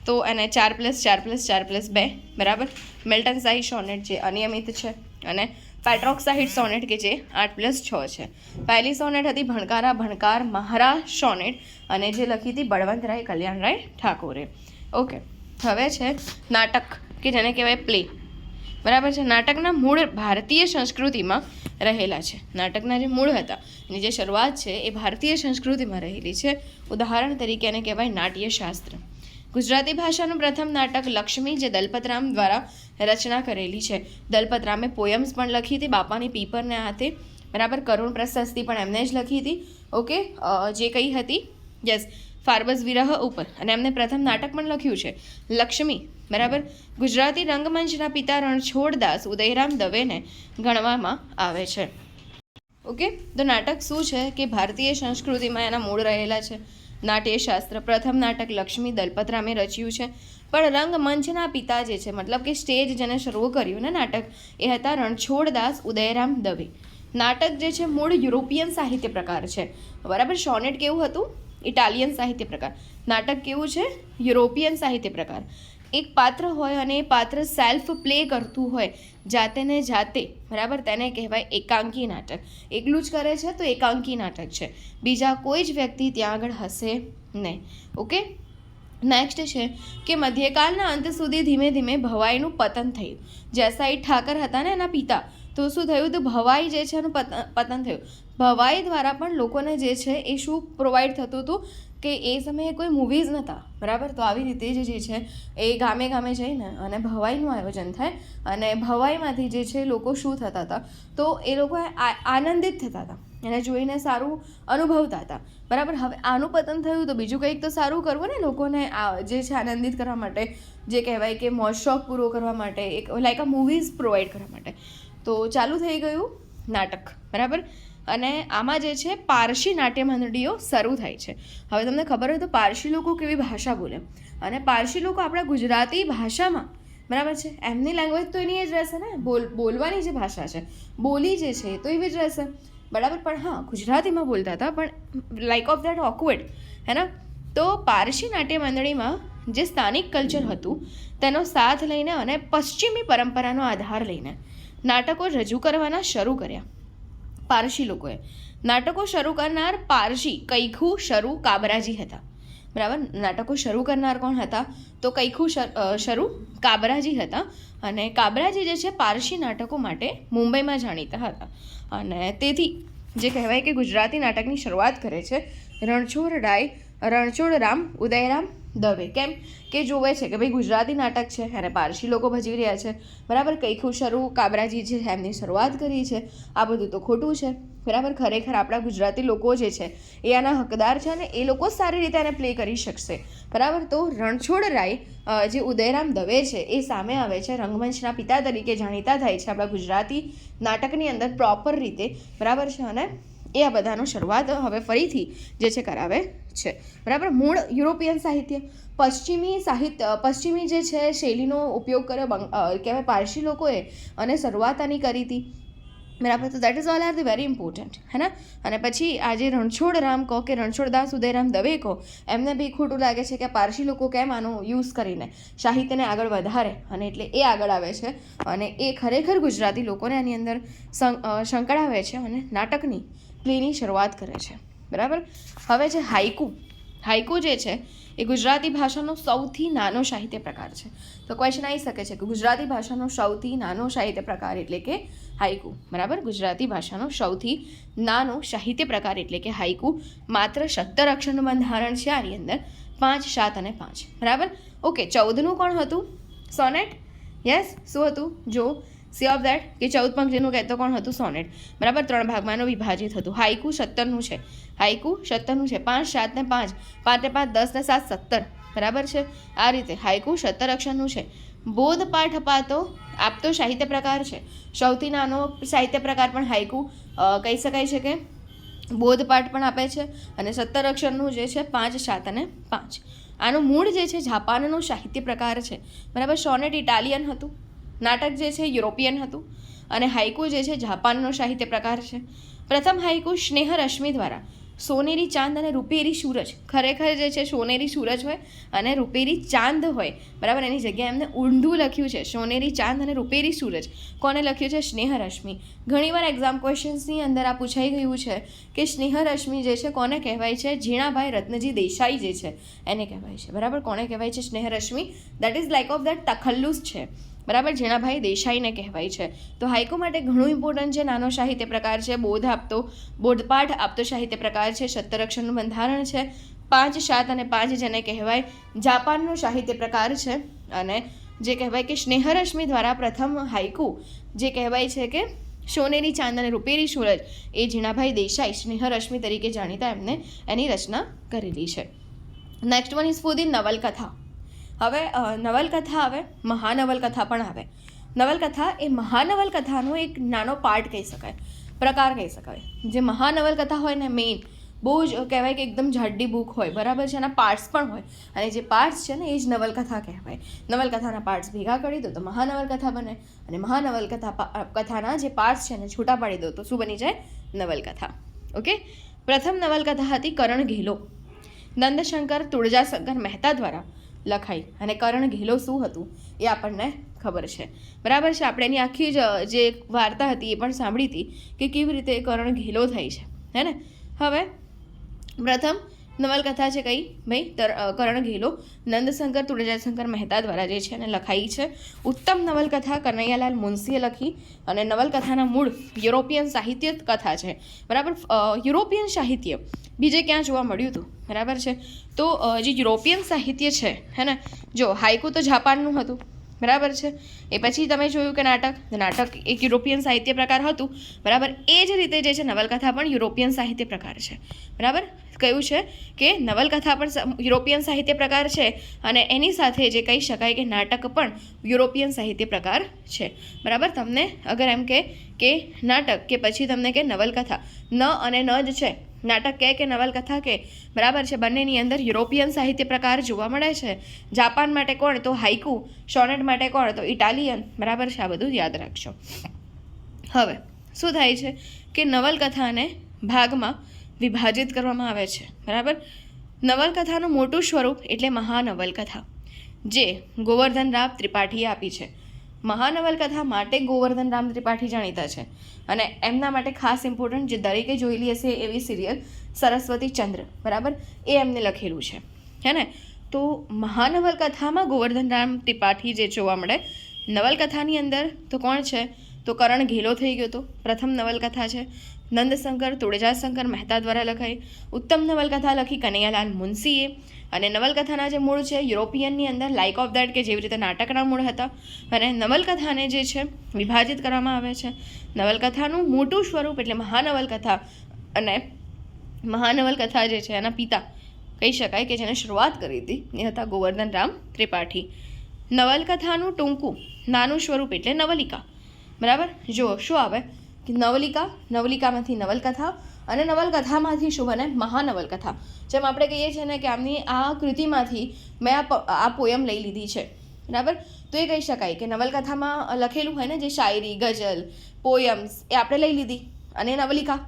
તો એને 4+4+4+2 બરાબર. મિલ્ટન શાહી સોનેટ જે અનિયમિત છે, અને પેટ્રોક શાહી સોનેટ કે જે 8+6 છે. પહેલી સોનેટ હતી ભણકાર મહારાજ સોનેટ, અને જે લખી હતી બળવંતરાય કલ્યાણરાય ઠાકોરે. ઓકે, હવે છે નાટક કે જેને કહેવાય પ્લે બરાબર છે. નાટકના મૂળ ભારતીય સંસ્કૃતિમાં રહેલા છે. નાટકના જે મૂળ હતા એની જે શરૂઆત છે એ ભારતીય સંસ્કૃતિમાં રહેલી છે. ઉદાહરણ તરીકે એને કહેવાય નાટ્યશાસ્ત્ર. ગુજરાતી ભાષાનું પ્રથમ નાટક લક્ષ્મી, જે દલપતરામ દ્વારા રચના કરેલી છે. દલપતરામે પોયમ્સ પણ લખી હતી બાપાની પીપરને હાથે બરાબર. કરુણ પ્રશસ્તિ પણ એમને જ લખી હતી. ઓકે, જે કઈ હતી યસ ફાર્બસ વિરહ ઉપર, અને એમને પ્રથમ નાટક પણ લખ્યું છે લક્ષ્મી બરાબર. ગુજરાતી રંગમંચના પિતા રણછોડદાસ ઉદયરામ દવેને ગણવામાં આવે છે. ઓકે, તો નાટક શું છે કે ભારતીય સંસ્કૃતિમાં એના મૂળ રહેલા છે. નાટ્યશાસ્ત્ર, પ્રથમ નાટક લક્ષ્મી દલપતરામે રચ્યું છે. પણ રંગમંચના પિતા જે છે, મતલબ કે સ્ટેજ જેને શરૂ કર્યું ને નાટક, એ હતા રણછોડદાસ ઉદયરામ દવે. નાટક જે છે મૂળ યુરોપિયન સાહિત્ય પ્રકાર છે બરાબર. સોનેટ કેવું હતું? ઇટાલિયન સાહિત્ય પ્રકાર. નાટક કેવું છે? યુરોપિયન સાહિત્ય પ્રકાર. એક પાત્ર હોય અને એ પાત્ર સેલ્ફ પ્લે કરતું હોય જાતે ને જાતે બરાબર, તેને કહેવાય એકાંકી નાટક. એકલું જ કરે છે તો એકાંકી નાટક છે. બીજા કોઈ જ વ્યક્તિ ત્યાં આગળ હશે નહીં. ઓકે, નેક્સ્ટ છે કે મધ્યકાળના અંત સુધી ધીમે ધીમે ભવાઈનું પતન થયું. જયસાઈ ઠાકર હતા ને એના પિતા, તો શું થયું? તો ભવાઈ જે છે એનું પતન થયું. ભવાઈ દ્વારા પણ લોકોને જે છે એ શું પ્રોવાઈડ થતું હતું કે એ સમયે કોઈ મૂવીઝ નહોતા બરાબર. તો આવી રીતે જે છે એ ગામે ગામે જઈને અને ભવાઈનું આયોજન થાય, અને ભવાઈમાંથી જે છે લોકો શું થતા હતા? તો એ લોકો આનંદિત થતા હતા, એને જોઈને સારું અનુભવતા હતા બરાબર. હવે આનું પતન થયું તો બીજું કંઈક તો સારું કરવું ને, લોકોને જે છે આનંદિત કરવા માટે, જે કહેવાય કે મોજ શોખ પૂરો કરવા માટે, એક લાઈક અ મૂવીઝ પ્રોવાઈડ કરવા માટે. તો ચાલુ થઈ ગયું નાટક બરાબર. અને આમાં જે છે પારસી નાટ્ય મંડળીઓ શરૂ થાય છે. હવે તમને ખબર હોય તો પારસી લોકો કેવી ભાષા બોલે, અને પારસી લોકો આપણા ગુજરાતી ભાષામાં બરાબર છે, એમની લેંગ્વેજ તો એની જ રહેશે ને, બોલવાની જે ભાષા છે, બોલી જે છે તો એવી જ રહેશે બરાબર. પણ હા, ગુજરાતીમાં બોલતા હતા, પણ લાઈક ઓફ દેટ ઓકવર્ડ હે ને. તો પારસી નાટ્ય મંડળીમાં જે સ્થાનિક કલ્ચર હતું તેનો સાથ લઈને અને પશ્ચિમી પરંપરાનો આધાર લઈને નાટકો રજૂ કરવાના શરૂ કર્યા પારસી લોકોએ. નાટકો શરૂ કરનાર પારસી કૈખુ શરૂ કાબરાજી હતા બરાબર. નાટકો શરૂ કરનાર કોણ હતા? તો કૈખુ શરૂ કાબરાજી હતા. અને કાબરાજી જે છે પારસી નાટકો માટે મુંબઈમાં જાણીતા હતા. અને તેથી જે કહેવાય કે ગુજરાતી નાટકની શરૂઆત કરે છે રણછોડરામ ઉદયરામ દવે. કેમ કે જોવે છે કે ભાઈ ગુજરાતી નાટક છે અને પારસી લોકો ભજવી રહ્યા છે બરાબર. કૈખુ શરૂ કાબરાજી જે એમની શરૂઆત કરી છે, આ બધું તો ખોટું છે બરાબર. ખરેખર આપણા ગુજરાતી લોકો જે છે એ આના હકદાર છે, અને એ લોકો સારી રીતે આને પ્લે કરી શકશે બરાબર. તો રણછોડરાય જે ઉદયરામ દવે છે એ સામે આવે છે, રંગમંચના પિતા તરીકે જાણીતા થાય છે આપણા ગુજરાતી નાટકની અંદર પ્રોપર રીતે બરાબર છે. અને એ આ બધાનો શરૂઆત હવે ફરીથી જે છે કરાવે છે બરાબર. મૂળ યુરોપિયન સાહિત્ય, પશ્ચિમી જે છે શૈલીનો ઉપયોગ કર્યો કહેવાય પારસી લોકોએ, અને શરૂઆત આની કરી હતી બરાબર. તો that is all are the very important હે ને. અને પછી આજે રણછોડરામ કહો કે રણછોડદાસ ઉદયરામ દવે કહો, એમને બી ખોટું લાગે છે કે પારસી લોકો કેમ આનો યુઝ કરીને સાહિત્યને આગળ વધારે, અને એટલે એ આગળ આવે છે, અને એ ખરેખર ગુજરાતી લોકોને આની અંદર સંકળાવે છે અને નાટકની પ્લેની શરૂઆત કરે છે. બરાબર. હવે જે હાઈકુ જે છે એ ગુજરાતી ભાષાનો સૌથી નાનો સાહિત્ય પ્રકાર છે. તો ક્વેશ્ચન આવી શકે છે કે ગુજરાતી ભાષાનો સૌથી નાનો સાહિત્ય પ્રકાર એટલે કે હાઈકુ. બરાબર. ગુજરાતી ભાષાનો સૌથી નાનો સાહિત્ય પ્રકાર એટલે કે હાઈકુ. માત્ર 17 અક્ષરનું બંધારણ છે આની અંદર, 5, 7 અને 5. બરાબર. ઓકે, 14નું કોણ હતું? સોનેટ. યસ. શું હતું? જો સી ઓફ દેટ કે 14 પંક્તિનું કહેતો કોણ હતું? સોનેટ. બરાબર. 3 ભાગમાં વિભાજિત હતું. હાઈકુ 17નું છે. 5, 7 ને 5, 5 ને 5 10 ને 7 17. બરાબર છે. આ રીતે હાઈકુ 17 અક્ષરનું છે. બોધપાઠ આપતો સાહિત્ય પ્રકાર છે. સૌથી નાનો સાહિત્ય પ્રકાર પણ હાઈકુ કહી શકાય છે કે બોધપાઠ પણ આપે છે. અને 17 અક્ષરનું જે છે 5, 7 અને 5. આનું મૂળ જે છે જાપાનનો સાહિત્ય પ્રકાર છે. બરાબર. સોનેટ ઇટાલિયન હતું, નાટક જે છે યુરોપિયન હતું, અને હાઈકુ જે છે જાપાનનો સાહિત્ય પ્રકાર છે. પ્રથમ હાઈકુ સ્નેહરશ્મિ દ્વારા સોનેરી ચાંદ અને રૂપેરી સૂરજ, ખરેખર જે છે સોનેરી સૂરજ હોય અને રૂપેરી ચાંદ હોય. બરાબર. એની જગ્યાએ એમને ઊંધું લખ્યું છે, સોનેરી ચાંદ અને રૂપેરી સૂરજ. કોને લખ્યું છે? સ્નેહરશ્મિ. ઘણીવાર એક્ઝામ ક્વેશ્ચન્સની અંદર આ પૂછાઈ ગયું છે કે સ્નેહરશ્મિ જે છે કોને કહેવાય છે? ઝીણાભાઈ રત્નજી દેસાઈ જે છે એને કહેવાય છે. બરાબર. કોને કહેવાય છે Snehrashmi? That is like of that તખલ્લુસ છે. બરાબર. ઝીણાભાઈ દેસાઈને કહેવાય છે. તો હાઈકુ માટે ઘણું ઇમ્પોર્ટન્ટ છે. નાનો સાહિત્ય પ્રકાર છે, બોધપાઠ આપતો સાહિત્ય પ્રકાર છે, 17 અક્ષરનું બંધારણ છે, 5, 7 અને 5 જેને કહેવાય જાપાનનો સાહિત્ય પ્રકાર છે. અને જે કહેવાય કે સ્નેહરશ્મિ દ્વારા પ્રથમ હાઈકુ જે કહેવાય છે કે સોનેરી ચાંદ અને રૂપેરી સૂરજ, એ ઝીણાભાઈ દેસાઈ સ્નેહરશ્મિ તરીકે જાણીતા એમને એની રચના કરેલી છે. Next one is for the નવલકથા. હવે નવલકથા આવે, મહાનવલકથા પણ આવે. નવલકથા એ મહાનવલકથાનો એક નાનો પાર્ટ કહી શકાય, પ્રકાર કહી શકાય. જે મહાનવલકથા હોય ને મેઇન બહુ જ કહેવાય કે એકદમ જાડી બુક હોય. બરાબર છે. એના પાર્ટ્સ પણ હોય, અને જે પાર્ટ્સ છે ને એ જ નવલકથા કહેવાય. નવલકથાના પાર્ટ્સ ભેગા કરી દો તો મહાનવલકથા બને, અને કથાના જે પાર્ટ્સ છે ને છૂટા પાડી દો તો શું બની જાય? નવલકથા. ઓકે. પ્રથમ નવલકથા હતી કરણ ઘેલો, નંદશંકર તુળજાશંકર મહેતા દ્વારા લખાઈ. અને કરણ ઘેલો શું હતું એ આપણને ખબર છે. બરાબર છે. આપણે એની આખી જે વાર્તા હતી એ પણ સાંભળી હતી કે કેવી રીતે કરણ ઘેલો થઈ છે, હે ને. હવે પ્રથમ નવલકથા છે કઈ? ભાઈ કરણ ઘેલો નંદશંકર તુળજાશંકર મહેતા દ્વારા જે છે એને લખાઈ છે. ઉત્તમ નવલકથા કનૈયાલાલ મુનશીએ લખી. અને નવલકથાના મૂળ યુરોપિયન સાહિત્ય કથા છે. બરાબર. યુરોપિયન સાહિત્ય બીજે ક્યાં જોવા મળ્યું હતું? બરાબર છે. તો જે યુરોપિયન સાહિત્ય છે, હે ને, જો હાઈકુ તો જાપાનનું હતું. બરાબર છે. એ પછી તમે જોયું કે નાટક એક યુરોપિયન સાહિત્ય પ્રકાર હતું. બરાબર. એ જ રીતે જે છે નવલકથા પણ યુરોપિયન સાહિત્ય પ્રકાર છે. બરાબર. કયું છે કે નવલકથા પણ યુરોપિયન સાહિત્ય પ્રકાર છે, અને એની સાથે જે કહી શકાય કે નાટક પણ યુરોપિયન સાહિત્ય પ્રકાર છે. બરાબર. તમને અગર એમ કે નાટક કે પછી તમને કે નવલકથા, ન અને ન જ છે, નાટક કે નવલકથા કે, બરાબર છે, બંનેની અંદર યુરોપિયન સાહિત્ય પ્રકાર જોવા મળે છે. જાપાન માટે કોણ? તો હાઈકુ. સોનેટ માટે કોણ? તો ઇટાલિયન. બરાબર છે. આ બધું યાદ રાખજો. હવે શું થાય છે કે નવલકથાને ભાગમાં વિભાજિત કરવામાં આવે છે. બરાબર. નવલકથાનું મોટું સ્વરૂપ એટલે મહાનવલકથા, જે ગોવર્ધનરામ ત્રિપાઠીએ આપી છે. મહાનવલકથા માટે ગોવર્ધનરામ ત્રિપાઠી જાણીતા છે. અને એમના માટે ખાસ ઇમ્પોર્ટન્ટ જે દરેકે જોયેલી હશે એવી સિરિયલ સરસ્વતી ચંદ્ર, બરાબર, એ એમને લખેલું છે, હે ને. તો મહાનવલકથામાં ગોવર્ધનરામ ત્રિપાઠી જે જોવા મળે. નવલકથાની અંદર તો કોણ છે? તો કરણ ઘેલો થઈ ગયો તો પ્રથમ નવલકથા છે. નંદશંકર તુળજાશંકર મહેતા દ્વારા લખાઈ. ઉત્તમ નવલકથા લખી કનૈયાલાલ મુનશીએ. અને નવલકથાના જે મૂળ છે યુરોપિયનની અંદર લાઇક ઓફ દેટ કે જેવી રીતે નાટકના મૂળ હતા. અને નવલકથાને જે છે વિભાજિત કરવામાં આવે છે. નવલકથાનું મોટું સ્વરૂપ એટલે મહાનવલકથા. અને મહાનવલકથા જે છે એના પિતા કહી શકાય કે જેને શરૂઆત કરી હતી એ હતા ગોવર્ધનરામ ત્રિપાઠી. નવલકથાનું ટૂંકું નાનું સ્વરૂપ એટલે નવલિકા. બરાબર. જો શું આવે કે નવલિકામાંથી નવલકથા, અને નવલકથામાંથી શું બને? મહાનવલકથા. જેમ આપણે કહીએ છીએ ને કે આમની આ કૃતિમાંથી મેં આ પોયમ લઈ લીધી છે. બરાબર. તો એ કહી શકાય કે નવલકથામાં લખેલું હોય ને જે શાયરી, ગઝલ, પોયમ્સ, એ આપણે લઈ લીધી, અને નવલિકા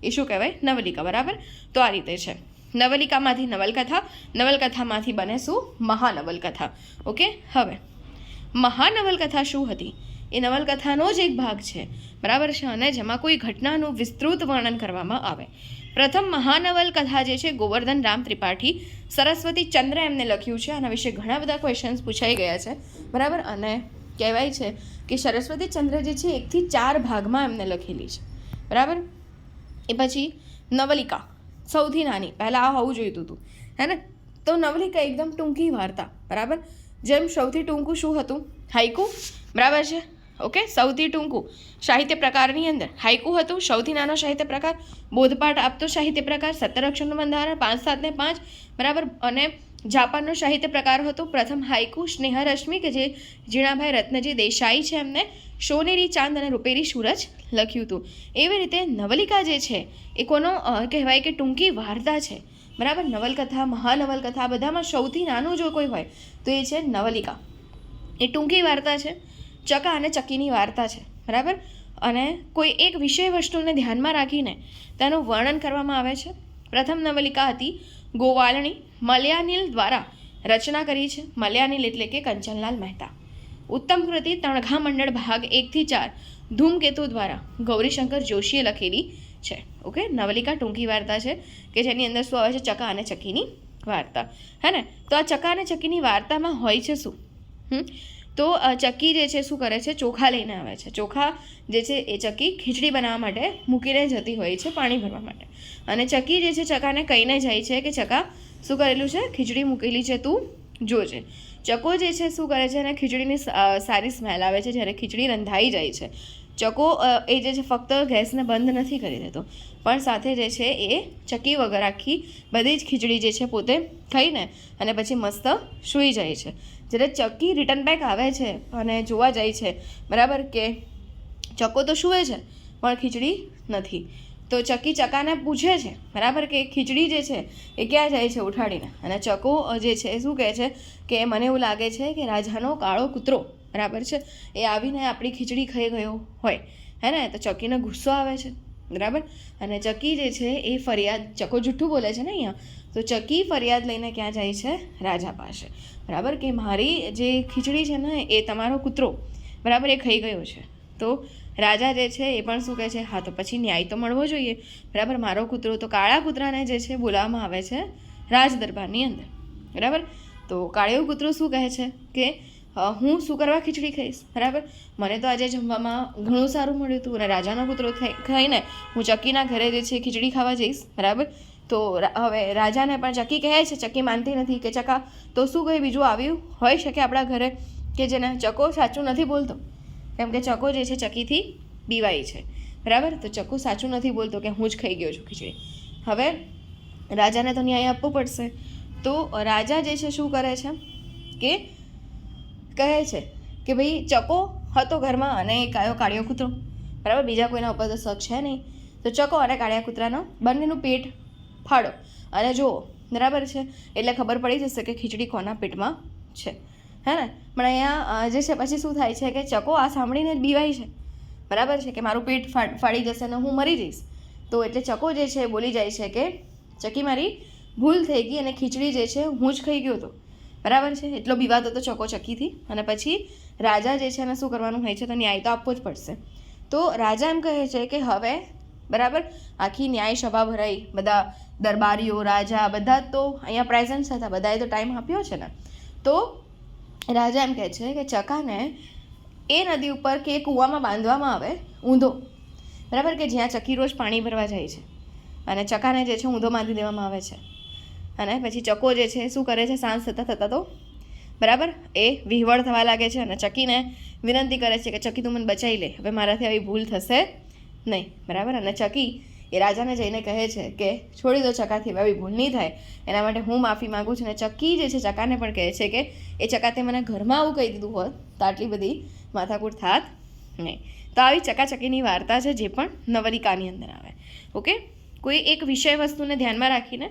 એ શું કહેવાય? નવલિકા. બરાબર. તો આ રીતે છે. નવલિકામાંથી નવલકથા, નવલકથામાંથી બને શું? મહાનવલકથા. ઓકે. હવે મહાનવલકથા શું હતી? એ નવલકથાનો જ એક ભાગ છે, બરાબર છે, અને જેમાં કોઈ ઘટનાનું વિસ્તૃત વર્ણન કરવામાં આવે. પ્રથમ મહાનવલકથા જે છે ગોવર્ધન રામ ત્રિપાઠી સરસ્વતી ચંદ્ર એમને લખ્યું છે. આના વિશે ઘણા બધા ક્વેશ્ચન્સ પૂછાઈ ગયા છે, બરાબર. અને કહેવાય છે કે સરસ્વતી ચંદ્ર જે છે 1 થી 4 ભાગમાં એમને લખેલી છે, બરાબર. એ પછી નવલિકા સૌથી નાની, પહેલાં આ હોવું જોઈતું હતું, હે ને. તો નવલિકા એકદમ ટૂંકી વાર્તા, બરાબર. જેમ સૌથી ટૂંકું શું હતું? હાઈકુ, બરાબર છે, ઓકે. સૌથી ટૂંકું સાહિત્ય પ્રકારની અંદર હાઈકુ હતું. સૌથી નાનો સાહિત્ય પ્રકાર બોધપાઠ આપતો સાહિત્ય પ્રકાર, 17 અક્ષરનું બંધારણ, 5 7 ને 5, બરાબર. અને જાપાનનો સાહિત્ય પ્રકાર હતો પ્રથમ હાઈકુ સ્નેહરશ્મિ, કે જે જીણાભાઈ રત્નજી દેસાઈ છે એમને સોનેરી ચાંદ અને રૂપેરી સૂરજ લખ્યું હતું. એવી રીતે નવલિકા જે છે એ કોનો કહેવાય કે ટૂંકી વાર્તા છે, બરાબર. નવલકથા, મહાનવલકથા બધામાં સૌથી નાનું જો કોઈ હોય તો એ છે નવલિકા. એ ટૂંકી વાર્તા છે, ચકા અને ચકીની વાર્તા છે, બરાબર. અને કોઈ એક વિષય વસ્તુને ધ્યાનમાં રાખીને તેનું વર્ણન કરવામાં આવે છે. પ્રથમ નવલિકા હતી ગોવાલણી, મલયાનિલ દ્વારા રચના કરી છે. મલયાનિલ એટલે કે કંચનલાલ મહેતા. ઉત્તમ કૃતિ તણખા મંડળ ભાગ 1 થી 4 ધૂમકેતુ દ્વારા ગૌરીશંકર જોશીએ લખેલી છે, ઓકે. નવલિકા ટૂંકી વાર્તા છે કે જેની અંદર શું આવે છે? ચકા અને ચકીની વાર્તા, હે ને. તો આ ચકા અને ચકીની વાર્તામાં હોય છે શું? તો ચકી જે છે શું કરે છે? ચોખા લઈને આવે છે. ચોખા જે છે એ ચકી ખીચડી બનાવવા માટે મૂકીને જતી હોય છે, પાણી ભરવા માટે. અને ચકી જે છે ચકાને કહીને જાય છે કે ચકા શું કરેલું છે? ખીચડી મૂકેલી છે, તું જોજે. ચકો જે છે શું કરે છે? અને ખીચડીની સારી સ્મેલ આવે છે જ્યારે ખીચડી રંધાઈ જાય છે. ચકો એ જે છે ફક્ત ગેસને બંધ નથી કરી દેતો, પણ સાથે જે છે એ ચકી વગર આખી બધી જ ખીચડી જે છે પોતે ખાઈને અને પછી મસ્ત સૂઈ જાય છે. જ્યારે ચકી રિટર્ન બેક આવે છે અને જોવા જાય છે, બરાબર, કે ચકો તો સૂવે છે પણ ખીચડી નથી. તો ચકી ચકાને પૂછે છે, બરાબર, કે ખીચડી જે છે એ ક્યાં જાય છે ઉઠાડીને. અને ચકો જે છે એ શું કહે છે કે મને એવું લાગે છે કે રાજાનો કાળો કૂતરો, બરાબર છે, એ આવીને આપણી ખીચડી ખાઈ ગયો હોય, હે ને. તો ચકીને ગુસ્સો આવે છે, બરાબર. અને ચકી જે છે એ ફરિયાદ, ચકો જૂઠું બોલે છે ને અહીંયા, તો ચકી ફરિયાદ લઈને ક્યાં જાય છે? રાજા પાસે, બરાબર, કે મારી જે ખીચડી છે ને એ તમારો કૂતરો, બરાબર, એ ખાઈ ગયો છે. તો રાજા જે છે એ પણ શું કહે છે? હા, તો પછી ન્યાય તો મળવો જોઈએ, બરાબર. મારો કૂતરો, તો કાળા કૂતરાને જે છે બોલાવવામાં આવે છે રાજ દરબારની અંદર, બરાબર. તો કાળિયું કૂતરું શું કહે છે કે હું શું કરવા ખીચડી ખાઈશ, બરાબર. મને તો આજે જમવામાં ઘણું સારું મળ્યું હતું અને રાજાનો કૂતરો ખાઈને હું ચકીના ઘરે જે છે ખીચડી ખાવા જઈશ, બરાબર. તો હવે રાજાને પણ ચકી કહે છે, ચકી માનતી નથી કે ચકા તો શું કંઈ બીજું આવ્યું હોઈ શકે આપણા ઘરે કે જેને ચકો સાચું નથી બોલતો, કેમ કે ચકો જે છે ચકીથી બીવાય છે, બરાબર. તો ચકો સાચું નથી બોલતો કે હું જ ખાઈ ગયો છું ખીચડી. હવે રાજાને તો ન્યાય આપવો પડશે. તો રાજા જે છે શું કરે છે કે કહે છે કે ભાઈ ચકો હતો ઘરમાં અને એક આવ્યો કાળિયો કૂતરો, બરાબર. બીજા કોઈના ઉપર તો શક છે નહીં. તો ચકો અને કાળિયા કૂતરાનો બંનેનું પેટ ફાડો અને જુઓ, બરાબર છે, એટલે ખબર પડી જશે કે ખીચડી કોના પેટમાં છે, હે ને. પણ અહીંયા જે છે પછી શું થાય છે કે ચકો આ સાંભળીને જ બીવાય છે, બરાબર છે, કે મારું પેટ ફાડી જશે અને હું મરી જઈશ. તો એટલે ચકો જે છે બોલી જાય છે કે ચકી મારી ભૂલ થઈ ગઈ અને ખીચડી જે છે હું જ ખાઈ ગયો હતો, બરાબર છે. એટલો વિવાદ હતો ચકો ચકીથી. અને પછી રાજા જે છે એને શું કરવાનું હોય છે? તો ન્યાય તો આપવો જ પડશે. તો રાજા એમ કહે છે કે હવે, બરાબર, આખી ન્યાય સભા ભરાઈ, બધા દરબારીઓ, રાજા બધા તો અહીંયા પ્રેઝન્ટ હતા, બધાએ તો ટાઈમ આપ્યો છે ને. તો રાજા એમ કહે છે કે ચકાને એ નદી ઉપર કે કૂવામાં બાંધવામાં આવે ઊંધો, બરાબર, કે જ્યાં ચકી રોજ પાણી ભરવા જાય છે. અને ચકાને જે છે ઊંધો બાંધી દેવામાં આવે છે. અને પછી ચકો જે છે શું કરે છે? સાંજ થતાં તો, બરાબર, એ વિહવળ થવા લાગે છે અને ચકીને વિનંતી કરે છે કે ચકી તું મને બચાવી લે, હવે મારાથી આવી ભૂલ થશે નહીં, બરાબર. અને ચકી એ રાજાને જઈને કહે છે કે છોડી દો, ચકાથી આવી ભૂલ નહીં થાય, એના માટે હું માફી માગું છું. અને ચકી જે છે ચકાને પણ કહે છે કે એ ચકાતે મને ઘરમાં આવું કહી દીધું હોત તો આટલી બધી માથાકૂટ થાત નહીં. તો આવી ચકાચકીની વાર્તા છે જે પણ નવલિકાની અંદર આવે, ઓકે. કોઈ એક વિષય વસ્તુને ધ્યાનમાં રાખીને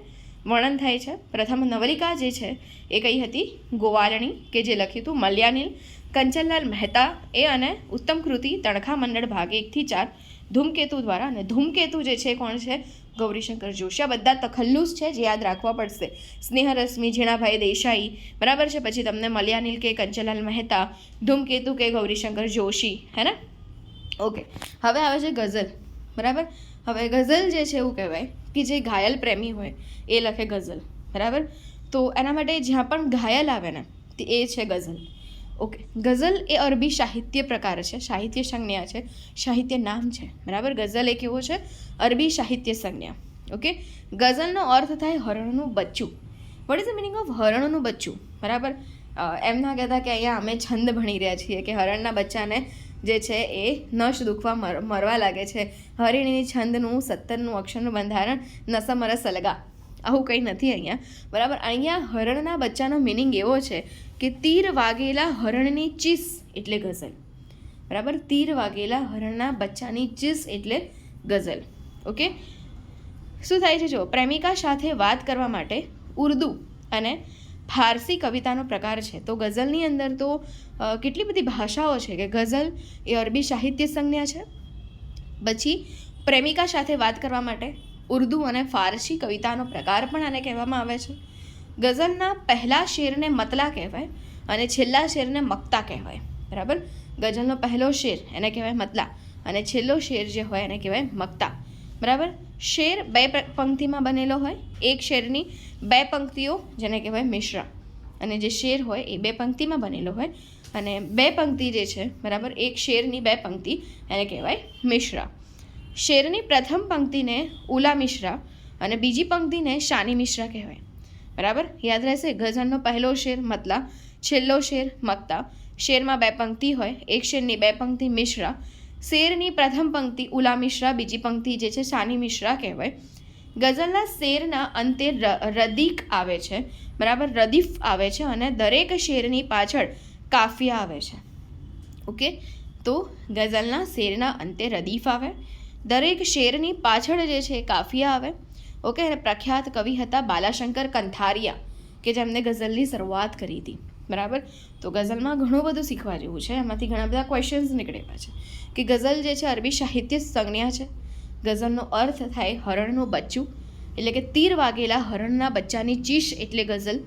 વર્ણન થાય છે. પ્રથમ નવલિકા જે છે એ કઈ હતી? ગોવાલણી, કે જે લખ્યું હતું મલયાનિલ કંચનલાલ મહેતા એ, અને ઉત્તમ કૃતિ તણખા મંડળ ભાગ 1 થી 4 ધૂમકેતુ દ્વારા. અને ધૂમકેતુ જે છે કોણ છે? ગૌરીશંકર જોશી. આ બધા તખલ્લુસ છે જે યાદ રાખવા પડશે. સ્નેહરશ્મિ ઝીણાભાઈ દેસાઈ, બરાબર છે. પછી તમને મલયાનિલ કે કંચનલાલ મહેતા, ધૂમકેતુ કે ગૌરીશંકર જોશી, હે ને? ઓકે, હવે આવે છે ગઝલ, બરાબર. હવે ગઝલ જે છે એવું કહેવાય કે જે ઘાયલ પ્રેમી હોય એ લખે ગઝલ, બરાબર. તો એના માટે જ્યાં પણ ઘાયલ આવે ને એ છે ગઝલ. ઓકે, ગઝલ એ અરબી સાહિત્ય પ્રકાર છે, સાહિત્ય સંજ્ઞા છે, સાહિત્ય નામ છે, બરાબર. ગઝલ એક એવો છે અરબી સાહિત્ય સંજ્ઞા. ઓકે, ગઝલનો અર્થ થાય હરણનું બચ્ચું. What is the meaning of હરણનું બચ્ચું, બરાબર. એમ ના કહેતા કે અહીંયા અમે છંદ ભણી રહ્યા છીએ કે હરણના બચ્ચાને જે છે એ નશ દુખવા મરવા લાગે છે, હરિણીની છંદનું 17 અક્ષરનું બંધારણ નસમરસ સલગા, આવું કંઈ નથી અહીંયા, બરાબર. અહીંયા હરણના બચ્ચાનો મિનિંગ એવો છે કે તીર વાગેલા હરણની ચીસ એટલે ગઝલ, બરાબર. તીર વાગેલા હરણના બચ્ચાની ચીસ એટલે ગઝલ. ઓકે, શું થાય છે જો, પ્રેમિકા સાથે વાત કરવા માટે ઉર્દુ અને ફારસી કવિતાનો પ્રકાર છે. તો ગઝલની અંદર તો કેટલી બધી ભાષાઓ છે કે ગઝલ એ અરબી સાહિત્ય સંજ્ઞા છે. પછી પ્રેમિકા સાથે વાત કરવા માટે ઉર્દુ અને ફારસી કવિતાનો પ્રકાર પણ આને કહેવામાં આવે છે. ગઝલના પહેલા શેરને મતલા કહેવાય અને છેલ્લા શેરને મક્તા કહેવાય, બરાબર. ગઝલનો પહેલો શેર એને કહેવાય મતલા અને છેલ્લો શેર જે હોય એને કહેવાય મક્તા, બરાબર. શેર 2 પંક્તિમાં બનેલો હોય, એક શેરની 2 પંક્તિઓ જેને કહેવાય મિશ્રા, અને જે શેર હોય એ 2 પંક્તિમાં બનેલો હોય, અને 2 પંક્તિ જે છે, બરાબર, એક શેરની 2 પંક્તિ એને કહેવાય મિશ્રા. શેરની પ્રથમ પંક્તિને ઉલા મિશ્રા અને બીજી પંક્તિને શાની મિશ્રા કહેવાય, બરાબર. યાદ રહેશે, ગઝલનો પહેલો શેર મતલા, છેલ્લો શેર મક્તા, શેરમાં 2 પંક્તિ હોય, એક શેરની 2 પંક્તિ મિશ્રા, શેરની પ્રથમ પંક્તિ ઉલા મિશ્રા, બીજી પંક્તિ જે છે શાની મિશ્રા કહેવાય. ગઝલના શેરના અંતે રદીક આવે છે, બરાબર, રદીફ આવે છે, અને દરેક શેરની પાછળ કાફિયા આવે છે. ઓકે, તો ગઝલના શેરના અંતે રદીફ આવે, દરેક શેરની પાછળ જે છે કાફિયા આવે. ઓકે, અને પ્રખ્યાત કવિ હતા બાલાશંકર કંથારિયા કે જેમને ગઝલની શરૂઆત કરી હતી, બરાબર. તો ગઝલમાં ઘણું બધું શીખવા જેવું છે, એમાંથી ઘણા બધા ક્વેશ્ચન્સ નીકળેલા છે કે ગઝલ જે છે અરબી સાહિત્ય સંજ્ઞા છે. ગઝલનો અર્થ થાય હરણનું બચ્ચું, એટલે કે તીર વાગેલા હરણના બચ્ચાની ચીશ એટલે ગઝલ,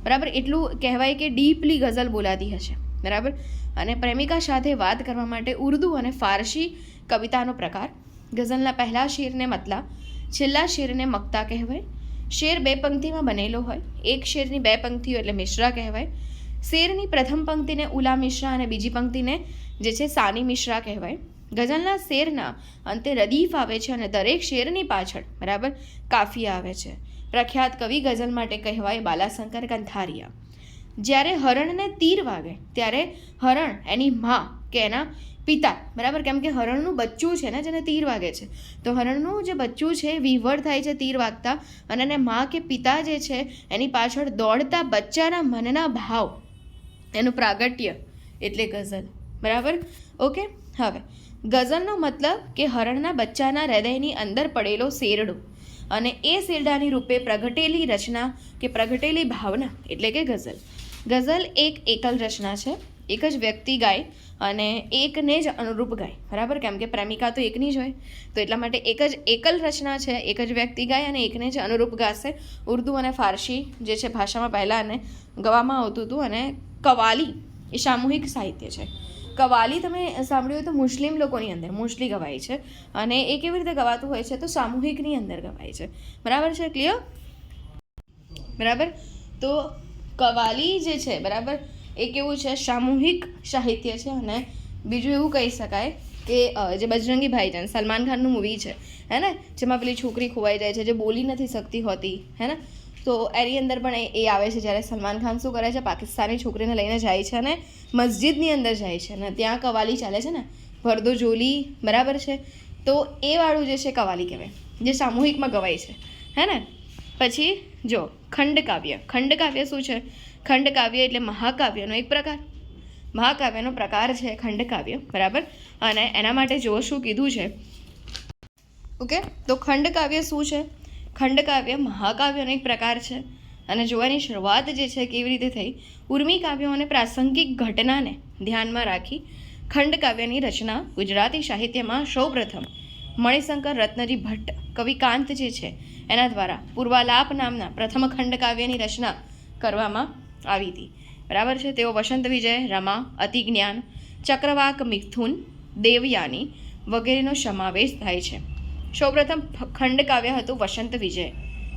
બરાબર. એટલું કહેવાય કે ડીપલી ગઝલ બોલાતી હશે, બરાબર. અને પ્રેમિકા સાથે વાત કરવા માટે ઉર્દુ અને ફારસી કવિતાનો પ્રકાર. ગઝલના પહેલા શેરને મતલા, છેલ્લા શેરને મક્તા કહેવાય. શેર 2 પંક્તિમાં બનેલો હોય, એક શેરની 2 પંક્તિઓ એટલે મિશ્રા કહેવાય. શેરની પ્રથમ પંક્તિને ઉલા મિશ્રા અને બીજી પંક્તિને જે છે સાની મિશ્રા કહેવાય. ગઝલના શેરના અંતે રદીફ આવે છે અને દરેક શેરની પાછળ, બરાબર, કાફિયા આવે છે. પ્રખ્યાત કવિ ગઝલ માટે કહેવાય બાલાશંકર કંથારિયા. જ્યારે હરણને તીર વાગે ત્યારે હરણ એની માં કે એના પિતા, બરાબર, કેમ કે હરણનું બચ્ચું છે ને જેને તીર વાગે છે, તો હરણનું જે બચ્ચું છે વિવળ થાય છે તીર વાગતા, અને એને માં કે પિતા જે છે એની પાછળ દોડતા બચ્ચાના મનના ભાવ એનું પ્રાગટ્ય એટલે ગઝલ, બરાબર. ઓકે, હવે ગઝલનો મતલબ કે હરણના બચ્ચાના હૃદયની અંદર પડેલો શેરડો અને એ શેરડાની રૂપે પ્રગટેલી રચના કે પ્રગટેલી ભાવના એટલે કે ગઝલ. ગઝલ એક એકલ રચના છે, એક જ વ્યક્તિ ગાય અને એકને જ અનુરૂપ ગાય, બરાબર. કેમ કે પ્રેમિકા તો એકની જ હોય, તો એટલા માટે એક જ એકલ રચના છે, એક જ વ્યક્તિ ગાય અને એકને જ અનુરૂપ ગાશે. ઉર્દુ અને ફારસી જે છે ભાષામાં પહેલાં અને ગવામાં આવતું હતું. અને કવાલી એ સામૂહિક સાહિત્ય છે. કવાલી તમે સાંભળ્યું હોય તો મુસ્લિમ લોકોની અંદર મોસ્ટલી ગવાય છે, અને એ કેવી રીતે ગવાતું હોય છે તો સામૂહિકની અંદર ગવાય છે, બરાબર છે, ક્લિયર, બરાબર. તો કવાલી જે છે, બરાબર, એ કેવું છે સામૂહિક સાહિત્ય છે. અને બીજું એવું કહી શકાય કે જે બજરંગી ભાઈજાન સલમાન ખાનનું મૂવી છે, હે ને, જેમાં પેલી છોકરી ખોવાઈ જાય છે જે બોલી નથી શકતી હોતી, હે ને, તો એની અંદર પણ એ આવે છે જ્યારે સલમાન ખાન શું કરે છે, પાકિસ્તાની છોકરીને લઈને જાય છે અને મસ્જિદની અંદર જાય છે અને ત્યાં કવાલી ચાલે છે ને, ભરદો જોલી, બરાબર છે. તો એ વાળું જે છે કવાલી કહેવાય, જે સામૂહિકમાં ગવાય છે, હે ને. પછી જો ખંડકાવ્ય. ખંડકાવ્ય શું છે? ખંડકાવ્ય એટલે મહાકાવ્યનો એક પ્રકાર, મહાકાવ્યનો પ્રકાર છે ખંડકાવ્ય, બરાબર. અને એના માટે જો શું કીધું છે, ઓકે, તો ખંડકાવ્ય શું છે? ખંડકાવ્ય મહાકાવ્યનો એક પ્રકાર છે. અને જોવાની શરૂઆત જે છે કેવી રીતે થઈ, ઉર્મી કાવ્યો અને પ્રાસંગિક ઘટનાને ધ્યાનમાં રાખી ખંડકાવ્યની રચના ગુજરાતી સાહિત્યમાં સૌપ્રથમ મણિશંકર રત્નજી ભટ્ટ કવિ કાંત જે છે એના દ્વારા પૂર્વાલાપ નામના પ્રથમ ખંડકાવ્યની રચના કરવામાં આવી હતી. બરાબર છે. તેઓ વસંત વિજય, રમા, અતિજ્ઞાન, ચક્રવાક મિથુન, દેવયાની વગેરેનો સમાવેશ થાય છે. સૌપ્રથમ ખંડકાવ્ય હતું વસંત વિજય.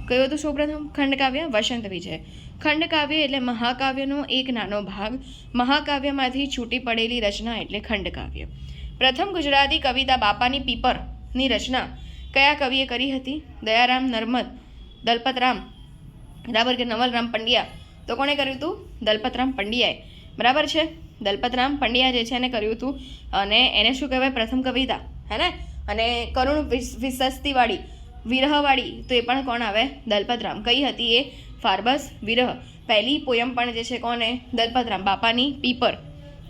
કયું હતું સૌપ્રથમ ખંડકાવ્ય? વસંત વિજય. ખંડકાવ્ય એટલે મહાકાવ્યનો એક નાનો ભાગ. મહાકાવ્યમાંથી છૂટી પડેલી રચના એટલે ખંડકાવ્ય. પ્રથમ ગુજરાતી કવિતા બાપાની પીપરની રચના કયા કવિએ કરી હતી? દયારામ નર્મદ, દલપતરામ, બરાબર કે નવલરામ પંડ્યા. તો કોણે કર્યું હતું? દલપતરામ પંડ્યાએ. બરાબર છે. દલપતરામ પંડ્યા જે છે એને કર્યું હતું. અને એને શું કહેવાય? પ્રથમ કવિતા, હે ને? અને કરુણ વિસસ્તીવાળી, વિરહવાળી, તો એ પણ કોણ આવે? દલપતરામ. કઈ હતી એ? ફારબસ વિરહ. પહેલી પોયમ પણ જે છે કોને? દલપતરામ બાપાની પીપર.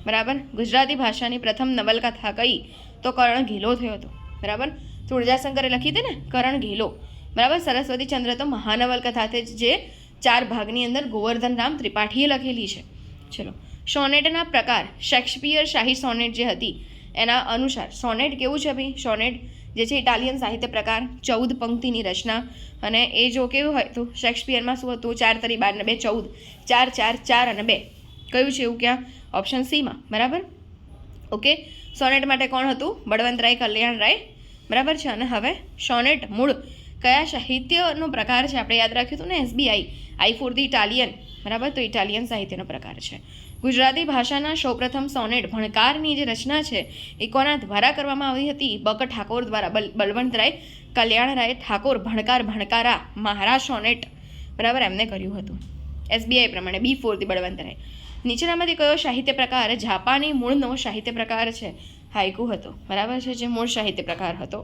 બરાબર. ગુજરાતી ભાષાની પ્રથમ નવલકથા કઈ? તો કરણ ઘેલો થયો હતો. બરાબર. તુળજાશંકરે લખી હતી ને કરણ ઘેલો. બરાબર. સરસ્વતીચંદ્ર તો મહાનવલકથા છે જે 4 ભાગની અંદર ગોવર્ધન રામ ત્રિપાઠીએ લખેલી છે. ચલો. સોનેટના પ્રકાર. શેક્સપિયર શાહી સોનેટ જે હતી એના અનુસાર સોનેટ કેવું છે ભાઈ? સોનેટ જે છે ઇટાલિયન સાહિત્ય પ્રકાર, 14 પંક્તિની રચના. અને એ જો કેવું હોય તો શેક્સપિયરમાં શું હતું? 4 તરી 12 ને 2 14, 4 4 4 અને 2. કયું છે એવું? ક્યાં? ઓપ્શન સીમાં. બરાબર. ઓકે. સોનેટ માટે કોણ હતું? બળવંતરાય કલ્યાણરાય. બરાબર છે. અને હવે સોનેટ મૂળ કયા સાહિત્યનો પ્રકાર છે? આપણે યાદ રાખ્યું હતું ને SBI, I for the Italian. બરાબર. તો ઇટાલિયન સાહિત્યનો પ્રકાર છે. ગુજરાતી ભાષાના સૌપ્રથમ સોનેટ ભણકારની જે રચના છે એ કોના દ્વારા કરવામાં આવી હતી? બક ઠાકોર દ્વારા. બળવંતરાય કલ્યાણરાય ઠાકોર ભણકારા મહારાજ સોનેટ. બરાબર. એમને કર્યું હતું. SBI પ્રમાણે બી ફોર ધી બળવંતરાય. નીચેનામાંથી કયો સાહિત્ય પ્રકાર જાપાની મૂળનો સાહિત્ય પ્રકાર છે? હાઇકુ હતો. બરાબર છે. જે મૂળ સાહિત્ય પ્રકાર હતો.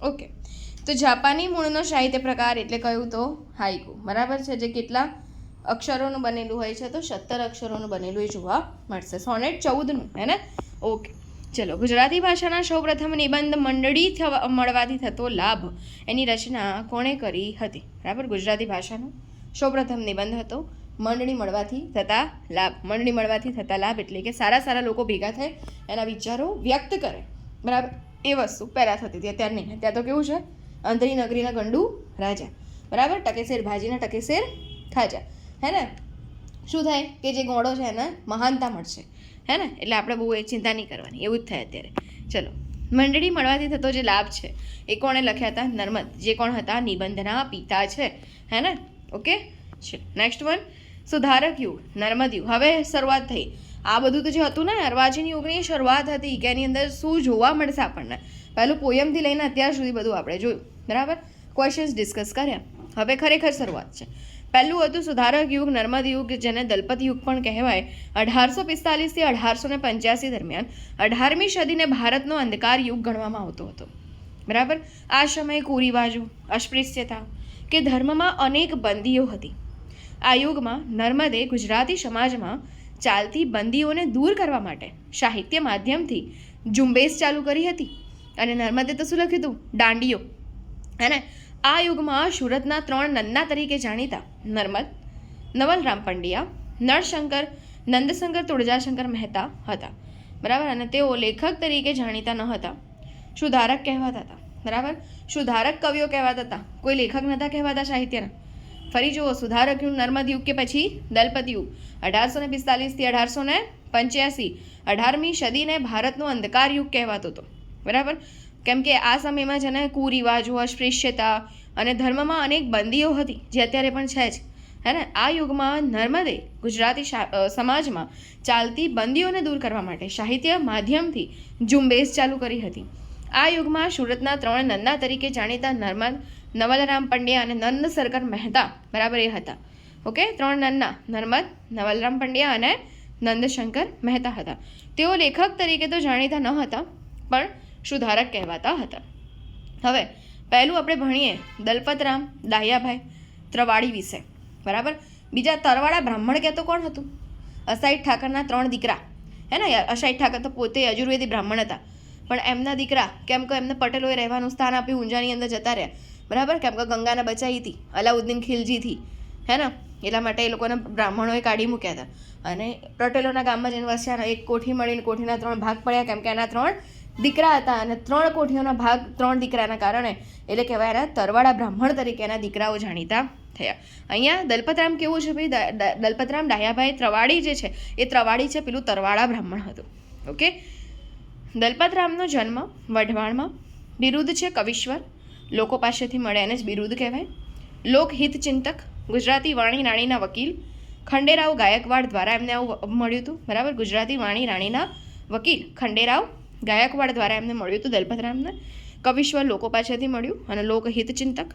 ઓકે. તો જાપાની મૂળનો સાહિત્ય પ્રકાર એટલે કયું? તો હાઇકુ. બરાબર છે. જે કેટલા અક્ષરોનું બનેલું હોય છે? તો 17 અક્ષરોનું બનેલું એ જોવા મળશે. સોનેટ 14નું, હે ને? ઓકે. ચલો. ગુજરાતી ભાષાના સૌપ્રથમ નિબંધ મંડળી મળવાથી થતો લાભ એની રચના કોણે કરી હતી? બરાબર. ગુજરાતી ભાષાનો સૌપ્રથમ નિબંધ હતો મંડળી મળવાથી થતા લાભ. મંડળી મળવાથી થતા લાભ એટલે કે સારા લોકો ભેગા થાય એના વિચારો વ્યક્ત કરે. બરાબર. એ વસ્તુ પહેલાં થતી હતી, અત્યારે નહીં. ત્યાં તો કેવું છે? અંતરી નગરીના ગંડુ રાજા. બરાબર. ટકેશેર ભાજીના ટકેશેર ખાજા. હે ને? શું થાય કે જે ગોળો છે એને મહાનતા મળશે. હે ને? એટલે આપણે બહુ એ ચિંતા નહીં કરવાની. એવું જ થાય અત્યારે. ચલો. મંડળી મળવાથી થતો જે લાભ છે એ કોણે લખ્યા હતા? નર્મદ. જે કોણ હતા? નિબંધના પિતા છે. હે ને? ઓકે. છે. Next one. સુધારક યુગ, નર્મદ યુગ. હવે શરૂઆત થઈ. આ બધું તો જે હતું ને અર્વાચીન યુગની શરૂઆત હતી કે એની અંદર શું જોવા મળશે આપણને? પહેલું પોયમથી લઈને અત્યાર સુધી બધું આપણે જોયું. બરાબર. ક્વેશ્ચન્સ ડિસ્કસ કર્યા. હવે ખરેખર શરૂઆત છે. પહેલું હતું સુધારક યુગ, નર્મદ યુગ, જેને દલપત યુગ પણ કહેવાય. 1845 થી 1885 દરમિયાન 18મી સદીને ભારતનો અંધકાર યુગ ગણવામાં આવતો હતો. બરાબર. આ સમયે કુરિવાજો, અસ્પૃશ્યતા કે ધર્મમાં અનેક બંદીઓ હતી. આ યુગમાં નર્મદે ગુજરાતી સમાજમાં ચાલતી બંદીઓને દૂર કરવા માટે સાહિત્ય માધ્યમથી ઝુંબેશ ચાલુ કરી હતી. અને નર્મદે તો શું લખ્યું હતું? દાંડીઓ. હે ને? આ યુગમાં સુરતના 3 નન્ના તરીકે જાણીતા નર્મદ, નવલરામ પંડ્યા, નળશંકર, નંદશંકર તુળજાશંકર મહેતા હતા. બરાબર. અને તેઓ લેખક તરીકે જાણીતા ન હતા, સુધારક કહેવાતા હતા. બરાબર. સુધારક કવિઓ કહેવાતા હતા, કોઈ લેખક નહોતા કહેવાતા સાહિત્યના. ફરી જુઓ. સુધારક યુગ, નર્મદ યુગ કે પછી દલપત યુગ. 1845 થી 1885 18મી સદીને ભારતનો અંધકાર યુગ કહેવાતો હતો. બરાબર. કેમ કે આ સમયમાં છે ને કુરિવાજો, અસ્પૃશ્યતા અને ધર્મમાં અનેક બંદીઓ હતી, જે અત્યારે પણ છે જ. હે ને? આ યુગમાં નર્મદે ગુજરાતી સમાજમાં ચાલતી બંદીઓને દૂર કરવા માટે સાહિત્ય માધ્યમથી ઝુંબેશ ચાલુ કરી હતી. આ યુગમાં સુરતના 3 નન્ના તરીકે જાણીતા નર્મદ, નવલરામ પંડ્યા અને નંદશંકર મહેતા. બરાબર. એ હતા. ઓકે. 3 નન્ના નર્મદ, નવલરામ પંડ્યા અને નંદશંકર મહેતા હતા. તેઓ લેખક તરીકે તો જાણીતા ન હતા, પણ સુધારક કહેવાતા હતા. હવે પહેલું આપણે ભણીએ દલપતરામ દાહિયાભાઈ ત્રવાડી વિશે. બરાબર. બીજા તરવાડા બ્રાહ્મણ કહેતો કોણ હતું? અસાઈડ ઠાકરના 3 દીકરા. હે ને? અસાઈડ ઠાકર તો પોતે યજુર્વેદી બ્રાહ્મણ હતા, પણ એમના દીકરા કેમ કે એમને પટેલોએ રહેવાનું સ્થાન આપ્યું, ઊંઝાની અંદર જતા રહ્યા. બરાબર. કેમ કે ગંગાને બચાવી હતી અલાઉદ્દીન ખિલજીથી. હે ને? એટલા માટે એ લોકોને બ્રાહ્મણોએ કાઢી મૂક્યા હતા. અને પટેલોના ગામમાં જઈને વસ્યા. એક કોઠી મળીને કોઠીના 3 ભાગ પડ્યા, કેમ કે એના 3 દીકરા હતા અને 3 કોઠીઓના ભાગ 3 દીકરાના કારણે એટલે કહેવાય એના તરવાડા બ્રાહ્મણ તરીકે એના દીકરાઓ જાણીતા થયા. અહીંયા દલપતરામ કેવું છે ભાઈ, દલપતરામ ડાયાભાઈ ત્રવાડી જે છે એ ત્રવાડી છે, પેલું તરવાડા બ્રાહ્મણ હતું. ઓકે. દલપતરામનો જન્મ વઢવાણમાં. બિરુદ છે કવિશ્વર, લોકો પાસેથી મળે એને જ બિરુદ કહેવાય. લોકહિત ચિંતક, ગુજરાતી વાણી રાણીના વકીલ. ખંડેરાવ ગાયકવાડ દ્વારા એમને આવું મળ્યું હતું, બરાબર. ગુજરાતી વાણી રાણીના વકીલ ખંડેરાવ ગાયકવાડ દ્વારા એમને મળ્યું હતું દલપતરામને. કવિશ્વર લોકો પાસેથી મળ્યું અને લોકહિત ચિંતક.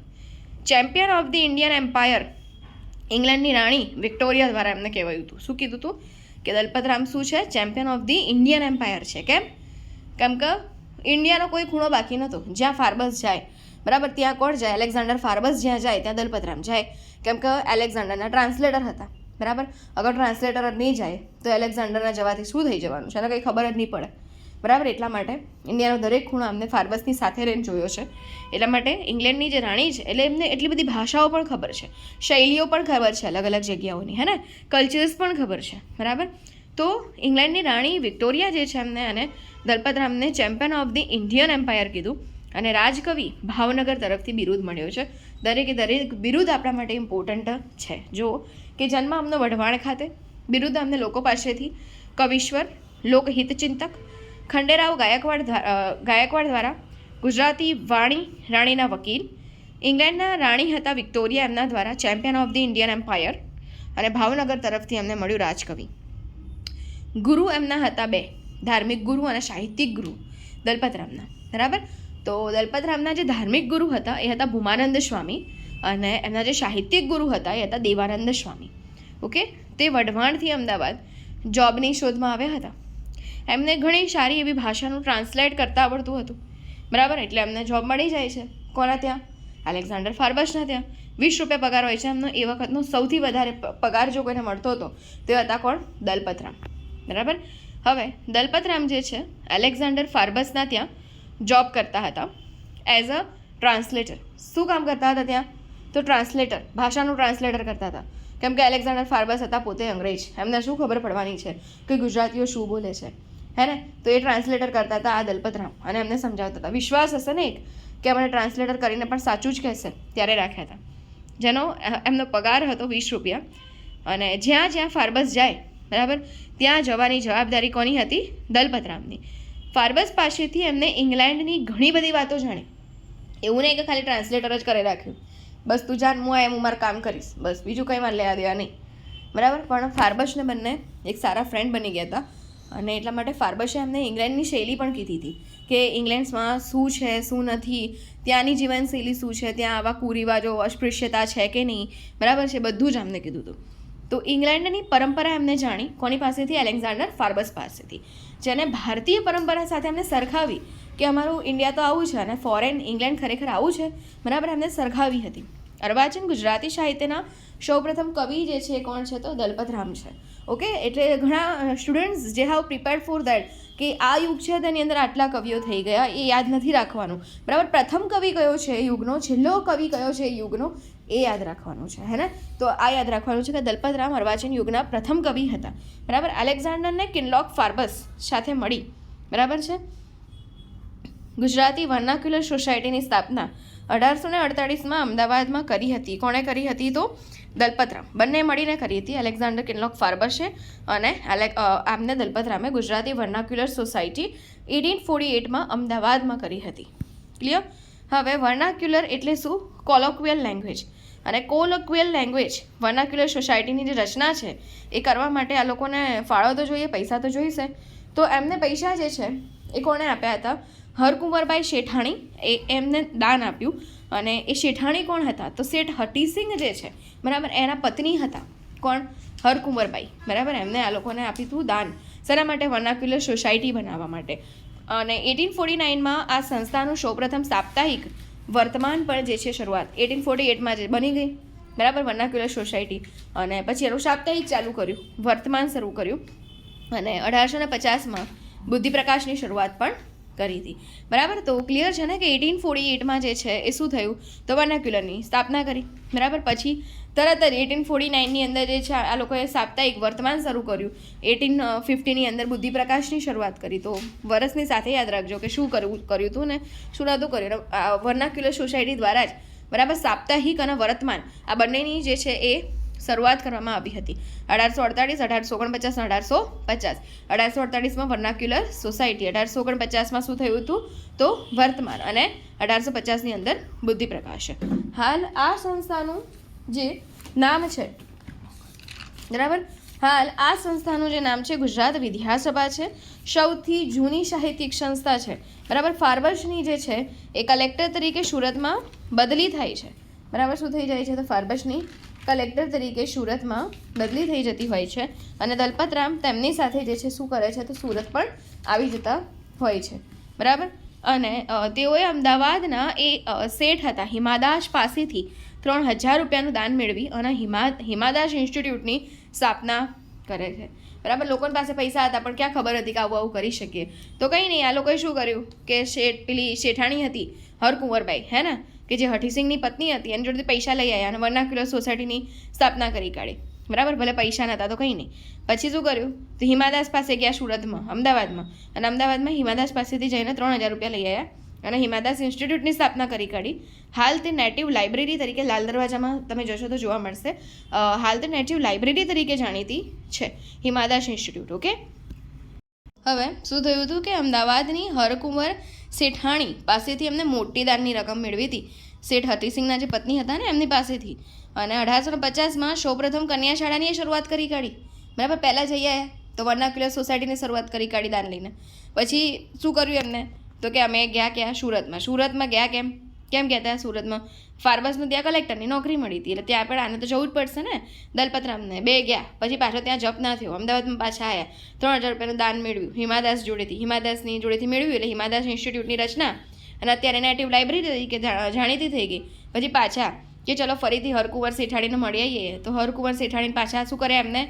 Champion of the Indian empire, ઇંગ્લેન્ડની રાણી વિક્ટોરિયા દ્વારા એમને કહેવાયું હતું. શું કીધું હતું કે દલપતરામ શું છે, champion of the Indian empire છે. કેમ કે ઇન્ડિયાનો કોઈ ખૂણો બાકી નહોતો. જ્યાં ફાર્બસ જાય, બરાબર, ત્યાં કોણ જાય? એલેક્ઝાન્ડર ફાર્બસ જ્યાં જાય ત્યાં દલપતરામ જાય. કેમ કે એલેક્ઝાન્ડરના ટ્રાન્સલેટર હતા, બરાબર. અગર ટ્રાન્સલેટર જ નહીં જાય તો એલેક્ઝાન્ડરના જવાથી શું થઈ જવાનું છે એને કંઈ ખબર જ નહીં પડે, બરાબર. એટલા માટે ઇન્ડિયાનો દરેક ખૂણો અમને ફાર્બસની સાથે રહીને જોયો છે. એટલા માટે ઇંગ્લેન્ડની જે રાણી છે એટલે એમને એટલી બધી ભાષાઓ પણ ખબર છે, શૈલીઓ પણ ખબર છે અલગ અલગ જગ્યાઓની, હે ને, કલ્ચર્સ પણ ખબર છે, બરાબર. તો ઇંગ્લેન્ડની રાણી વિક્ટોરિયા જે છે એમને અને દલપતરામને champion of the Indian empire કીધું અને રાજકવિ ભાવનગર તરફથી બિરુદ મળ્યો છે. દરેકે દરેક બિરુદ આપણા માટે ઇમ્પોર્ટન્ટ છે. જો કે જન્મ અમને વઢવાણ ખાતે, બિરુદ અમને લોકો પાસેથી, કવિશ્વર, લોકહિત ચિંતક, ખંડેરાવ ગાયકવાડ દ્વારા ગુજરાતી વાણી રાણીના વકીલ, ઇંગ્લેન્ડના રાણી હતા વિક્ટોરિયા એમના દ્વારા champion of the Indian empire અને ભાવનગર તરફથી એમને મળ્યું રાજકવિ. ગુરુ એમના હતા 2, ધાર્મિક ગુરુ અને સાહિત્યિક ગુરુ દલપતરામના, બરાબર. તો દલપતરામના જે ધાર્મિક ગુરુ હતા એ હતા ભૂમાનંદ સ્વામી અને એમના જે સાહિત્યિક ગુરુ હતા એ હતા દેવાનંદ સ્વામી. ઓકે. તે વઢવાણથી અમદાવાદ જોબની શોધમાં આવ્યા હતા. એમને ઘણી સારી એવી ભાષાનું ટ્રાન્સલેટ કરતાં આવડતું હતું, બરાબર. એટલે એમને જોબ મળી જાય છે. કોના ત્યાં? એલેક્ઝાન્ડર ફાર્બસના ત્યાં. 20 રૂપિયા પગાર હોય છે એમનો. એ વખતનો સૌથી વધારે પગાર જો કોઈને મળતો હતો તે હતા કોણ? દલપતરામ, બરાબર. હવે દલપતરામ જે છે એલેક્ઝાન્ડર ફાર્બસના ત્યાં જોબ કરતા હતા એઝ અ ટ્રાન્સલેટર. શું કામ કરતા હતા ત્યાં? તો ટ્રાન્સલેટર, ભાષાનું ટ્રાન્સલેટર કરતા હતા. કેમ કે એલેક્ઝાન્ડર ફાર્બસ હતા પોતે અંગ્રેજ, એમને શું ખબર પડવાની છે કે ગુજરાતીઓ શું બોલે છે, હે ને. તો એ ટ્રાન્સલેટર કરતા હતા આ દલપતરામ અને એમને સમજાવતા હતા. વિશ્વાસ હશે ને એક કે અમને ટ્રાન્સલેટર કરીને પણ સાચું જ કહેશે, ત્યારે રાખ્યા હતા. જેનો એમનો પગાર હતો 20 રૂપિયા. અને જ્યાં જ્યાં ફાર્બસ જાય, બરાબર, ત્યાં જવાની જવાબદારી કોની હતી? દલપતરામની. ફાર્બસ પાસેથી એમને ઇંગ્લેન્ડની ઘણી બધી વાતો જાણી. એવું નહીં કે ખાલી ટ્રાન્સલેટર જ કરી રાખ્યું, બસ તું જાણ હું એમ હું મારું કામ કરીશ, બસ બીજું કંઈ મારે લેવા દેવા નહીં, બરાબર. પણ ફાર્બસને બંને એક સારા ફ્રેન્ડ બની ગયા હતા અને એટલા માટે ફાર્બસે એમને ઇંગ્લેન્ડની શૈલી પણ કીધી હતી કે ઇંગ્લેન્ડમાં શું છે શું નથી, ત્યાંની જીવનશૈલી શું છે, ત્યાં આવા કુરિવાજો અસ્પૃશ્યતા છે કે નહીં, બરાબર છે, બધું જ અમને કીધું હતું. તો ઇંગ્લેન્ડની પરંપરા એમને જાણી કોની પાસેથી? એલેક્ઝાન્ડર ફાર્બસ પાસેથી. જેને ભારતીય પરંપરા સાથે એમને સરખાવી કે અમારું ઇન્ડિયા તો આવું છે અને ફોરેન ઇંગ્લેન્ડ ખરેખર આવું છે, બરાબર, એમને સરખાવી હતી. અર્વાચીન ગુજરાતી સાહિત્યના સૌપ્રથમ કવિ જે છે કોણ છે? તો દલપતરામ છે. ઓકે. એટલે ઘણા સ્ટુડન્ટ્સ જે હાવ પ્રિપેર્ડ ફોર દેટ કે આ યુગ છે તેની અંદર આટલા કવિઓ થઈ ગયા એ યાદ નથી રાખવાનું, બરાબર. પ્રથમ કવિ કયો છે એ યુગનો, છેલ્લો કવિ કયો છે એ યુગનો, એ યાદ રાખવાનું છે, હે ને. તો આ યાદ રાખવાનું છે કે દલપતરામ અર્વાચીન યુગના પ્રથમ કવિ હતા, બરાબર. એલેક્ઝાન્ડરને કિનલોક ફાર્બસ સાથે મળી, બરાબર છે, ગુજરાતી વર્નાક્યુલર સોસાયટીની સ્થાપના 1848માં અમદાવાદમાં કરી હતી. કોણે કરી હતી? તો દલપતરામ. બંને મળીને કરી હતી. એલેક્ઝાન્ડર કિનલોક ફાર્બસે અને આમને દલપતરામે ગુજરાતી વર્નાક્યુલર સોસાયટી 1848માં અમદાવાદમાં કરી હતી. ક્લિયર? હવે વર્નાક્યુલર એટલે શું? કોલોક્વિયલ લેંગ્વેજ. અને કોલોક્વિયલ લેંગ્વેજ વર્નાક્યુલર સોસાયટીની જે રચના છે એ કરવા માટે આ લોકોને ફાળો તો જોઈએ, પૈસા તો જોઈશે. તો એમને પૈસા જે છે એ કોણે આપ્યા હતા? હરકુંવરબાઈ શેઠાણી એ એમને દાન આપ્યું. અને એ શેઠાણી કોણ હતા? તો શેઠ હટીસિંહ જે છે, બરાબર, એના પત્ની હતા. કોણ? હરકુંવરબાઈ, બરાબર. એમને આ લોકોને આપ્યું હતું દાન. શેના માટે? વર્નાક્યુલર સોસાયટી બનાવવા માટે. અને 1849માં આ સંસ્થાનું સૌપ્રથમ સાપ્તાહિક વર્તમાન પણ જે છે શરૂઆત 1848માં જે બની ગઈ, બરાબર, વર્નાક્યુલર સોસાયટી. અને પછી એનું સાપ્તાહિક ચાલુ કર્યું, વર્તમાન શરૂ કર્યું. અને 1850માં બુદ્ધિપ્રકાશની શરૂઆત પણ કરી હતી, બરાબર. તો ક્લિયર છે ને કે 1848માં જે છે એ શું થયું? તો વર્નાક્યુલરની સ્થાપના કરી, બરાબર. પછી તરત જ 1849ની અંદર જે છે આ લોકોએ સાપ્તાહિક વર્તમાન શરૂ કર્યું. 1850ની અંદર બુદ્ધિ પ્રકાશની શરૂઆત કરી. તો વર્ષની સાથે યાદ રાખજો કે શું કર્યું હતું ને શું નહોતું કર્યું. વર્નાક્યુલર સોસાયટી દ્વારા જ બરાબર સાપ્તાહિક અને વર્તમાન આ બંનેની જે છે એ શરૂઆત કરવામાં આવી હતી. 1848, 1849, 1850. 1848માં વર્નાક્યુલર સોસાયટી, 1849માં શું થયું હતું તો વર્તમાન, અને 1850ની અંદર બુદ્ધિ પ્રકાશ. હાલ આ સંસ્થાનું જે નામ છે બરાબર, હાલ આ સંસ્થાનું જે નામ છે ગુજરાત વિદ્યાસભા છે. સૌથી જૂની સાહિત્યિક સંસ્થા છે બરાબર. ફાર્બસની જે છે એ કલેક્ટર તરીકે સુરતમાં બદલી થાય છે બરાબર. શું થઈ જાય છે તો ફાર્બસની કલેક્ટર તરીકે સુરતમાં બદલી થઈ જતી હોય છે, અને દલપતરામ તેમની સાથે જે છે શું કરે છે તો સુરત પણ આવી જતા હોય છે બરાબર. અને તેઓએ અમદાવાદના એ શેઠ હતા હિમાદાસ પાસેથી 3000 રૂપિયાનું દાન મેળવી અને હિમાદાસ ઇન્સ્ટિટ્યૂટની સ્થાપના કરે છે બરાબર. લોકોની પાસે પૈસા હતા પણ ક્યાં ખબર હતી કે આવું કરી શકીએ. તો કંઈ નહીં, આ લોકોએ શું કર્યું કે પેલી શેઠાણી હતી હરકુંવરબાઈ, હે ને, કે જે હઠીસિંહની પત્ની હતી, એની જોડેથી પૈસા લઈ આવ્યા અને વર્નાક્યુલર સોસાયટીની સ્થાપના કરી કાઢી બરાબર. ભલે પૈસા નહોતા તો કંઈ નહીં. પછી શું કર્યું તો હિમાદાસ પાસે ગયા સુરતમાં, અમદાવાદમાં, અને અમદાવાદમાં હિમાદાસ પાસેથી જઈને 3000 રૂપિયા લઈ આવ્યા અને હિમાદાસ ઇન્સ્ટિટ્યૂટની સ્થાપના કરી કાઢી. હાલ તે નેટિવ લાઇબ્રેરી તરીકે લાલ દરવાજામાં તમે જોશો તો જોવા મળશે. હાલ તે નેટિવ લાઇબ્રેરી તરીકે જાણીતી છે હિમાદાસ ઇન્સ્ટિટ્યૂટ. ઓકે, હવે શું થયું હતું કે અમદાવાદની હરકુંવર શેઠાણી પાસેથી એમને મોટી દાનની રકમ મેળવી હતી. શેઠ હઠીસિંહના જે પત્ની હતા ને એમની પાસેથી. અને 1850માં સૌપ્રથમ કન્યા શાળાની શરૂઆત કરી કાઢી બરાબર. પહેલાં જઈ આવ્યા તો વર્નાક્યુલર સોસાયટીની શરૂઆત કરી કાઢી દાન લઈને. પછી શું કર્યું એમને તો કે અમે ગયા ક્યાં સુરતમાં ગયા. કેમ ગયા હતા સુરતમાં? ફાર્બસનું ત્યાં કલેક્ટરની નોકરી મળી હતી, એટલે ત્યાં પણ આને તો જવું જ પડશે ને દલપતરામને. બે ગયા, પછી પાછો ત્યાં જપ ના થયો, અમદાવાદમાં પાછા આવ્યા, 3000 રૂપિયાનું દાન મેળવ્યું હિમાદાસની જોડેથી મેળવ્યું. એટલે હિમાદાસ ઇન્સ્ટિટ્યૂટની રચના, અને અત્યારે નેટિવ લાઇબ્રેરી તરીકે જાણીતી થઈ ગઈ. પછી પાછા કે ચલો ફરીથી હરકુંવર શેઠાણીને મળી આવીએ. તો હરકુંવર શેઠાણી પાછા શું કરે, એમને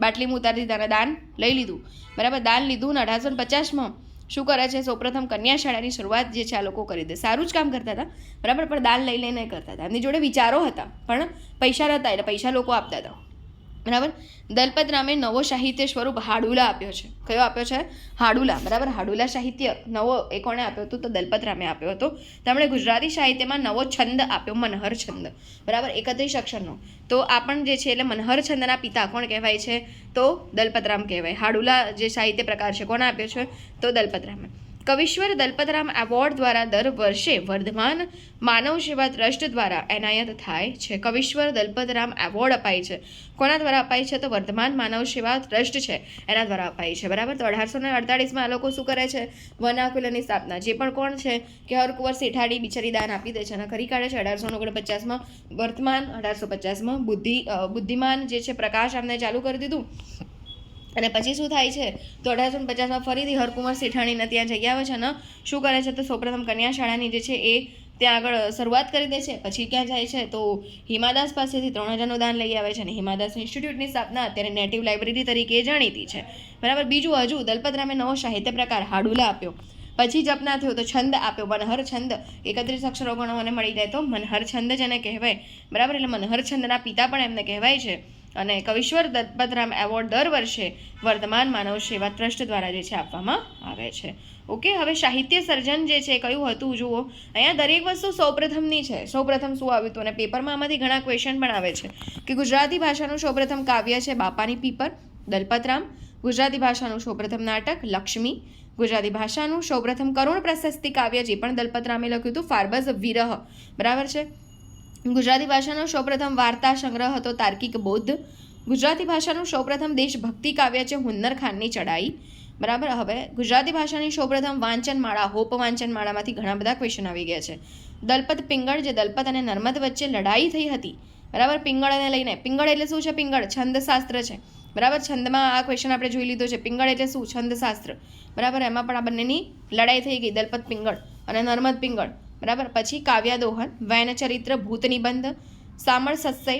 બાટલીમાં ઉતારી દીધા, દાન લઈ લીધું બરાબર. દાન લીધું ને 1850માં શું કરે છે સૌપ્રથમ કન્યા શાળાની શરૂઆત જે છે આ લોકો કરી દે. સારું જ કામ કરતા હતા બરાબર, પણ દાન લઈ લઈને કરતા હતા. એમની જોડે વિચારો હતા પણ પૈસા નહોતા, એટલે પૈસા લોકો આપતા હતા બરાબર. દલપતરામે નવો સાહિત્ય સ્વરૂપ હાડુલા આપ્યો છે. કયો આપ્યો છે? હાડુલા બરાબર. હાડુલા સાહિત્ય નવો એ કોણે આપ્યો હતો તો દલપતરામે આપ્યો હતો. તેમણે ગુજરાતી સાહિત્યમાં નવો છંદ આપ્યો, મનહર છંદ બરાબર, 31 અક્ષરનો. તો આ પણ જે છે એટલે મનહર છંદના પિતા કોણ કહેવાય છે તો દલપતરામ કહેવાય. હાડુલા જે સાહિત્ય પ્રકાર છે કોણે આપ્યો છે તો દલપતરામે. કવિશ્વર દલપતરામ એવોર્ડ દ્વારા દર વર્ષે વર્ધમાન માનવ સેવા ટ્રસ્ટ દ્વારા એનાયત થાય છે. કવિશ્વર દલપતરામ એવોર્ડ અપાય છે. કોના દ્વારા અપાય છે તો વર્ધમાન માનવ સેવા ટ્રસ્ટ છે એના દ્વારા અપાય છે બરાબર. તો 1848માં આ લોકો શું કરે છે વર્નાક્યુલરની સ્થાપના. જે પણ કોણ છે કે હરકુંવર શેઠાણી બિચારી દાન આપી દે છે અને કરી કાઢે છે. 1849માં વર્તમાન, 1850માં બુદ્ધિમાન જે છે પ્રકાશ આમને ચાલુ કરી દીધું. અને પછી શું થાય છે તો 1850માં ફરીથી હરકુંવર શેઠાણીને ત્યાં જઈ આવે છે અને શું કરે છે તો સૌપ્રથમ કન્યા શાળાની જે છે એ ત્યાં આગળ શરૂઆત કરી દે છે. પછી ક્યાં જાય છે તો હિમાદાસ પાસેથી 3000નું દાન લઈ આવે છે અને હિમાદાસ ઇન્સ્ટિટ્યૂટની સ્થાપના અત્યારે નેટિવ લાઇબ્રેરી તરીકે જાણીતી છે બરાબર. બીજું હજુ દલપતરામે નવો સાહિત્ય પ્રકાર હાડુલા આપ્યો. પછી જપ ના થયો તો છંદ આપ્યો, મનહર છંદ. 31 અક્ષરો ગણો મને મળી જાય તો મનહર છંદ જેને કહેવાય બરાબર. એટલે મનહર છંદના પિતા પણ એમને કહેવાય છે. અને કવિશ્વર દલપતરામ એવોર્ડ દર વર્ષે વર્તમાન માનવ સેવા ટ્રસ્ટ દ્વારા જે છે આપવામાં આવે છે. ઓકે, હવે સાહિત્ય સર્જન જે છે કયું હતું જુઓ. અહીંયા દરેક વસ્તુ સૌપ્રથમની છે. સૌપ્રથમ શું આવ્યું હતું, અને પેપરમાં આમાંથી ઘણા ક્વેશ્ચન પણ આવે છે કે ગુજરાતી ભાષાનું સૌપ્રથમ કાવ્ય છે બાપાની પીપર, દલપતરામ. ગુજરાતી ભાષાનું સૌપ્રથમ નાટક લક્ષ્મી. ગુજરાતી ભાષાનું સૌપ્રથમ કરુણ પ્રશસ્તિ કાવ્ય જે પણ દલપતરામે લખ્યું હતું ફાર્બસ વિરહ બરાબર છે. ગુજરાતી ભાષાનો સૌપ્રથમ વાર્તા સંગ્રહ હતો તાર્કિક બોધ. ગુજરાતી ભાષાનું સૌપ્રથમ દેશભક્તિ કાવ્ય છે હુન્નર ખાનની ચડાઈ બરાબર. હવે ગુજરાતી ભાષાની સૌપ્રથમ વાંચનમાળા, હોપ વાંચનમાળામાંથી ઘણા બધા ક્વેશ્ચન આવી ગયા છે. દલપત પિંગળ, જે દલપત અને નર્મદ વચ્ચે લડાઈ થઈ હતી બરાબર, પિંગળને લઈને. પિંગળ એટલે શું છે? પિંગળ છંદશાસ્ત્ર છે બરાબર. છંદમાં આ ક્વેશ્ચન આપણે જોઈ લીધો છે. પિંગળ એટલે શું? છંદશાસ્ત્ર બરાબર. એમાં પણ આ બંનેની લડાઈ થઈ ગઈ, દલપત પિંગળ અને નર્મદ પિંગળ બરાબર. પછી કાવ્યાદોહન, વૈન ચરિત્ર, ભૂત નિબંધ, સામળ સત્સય,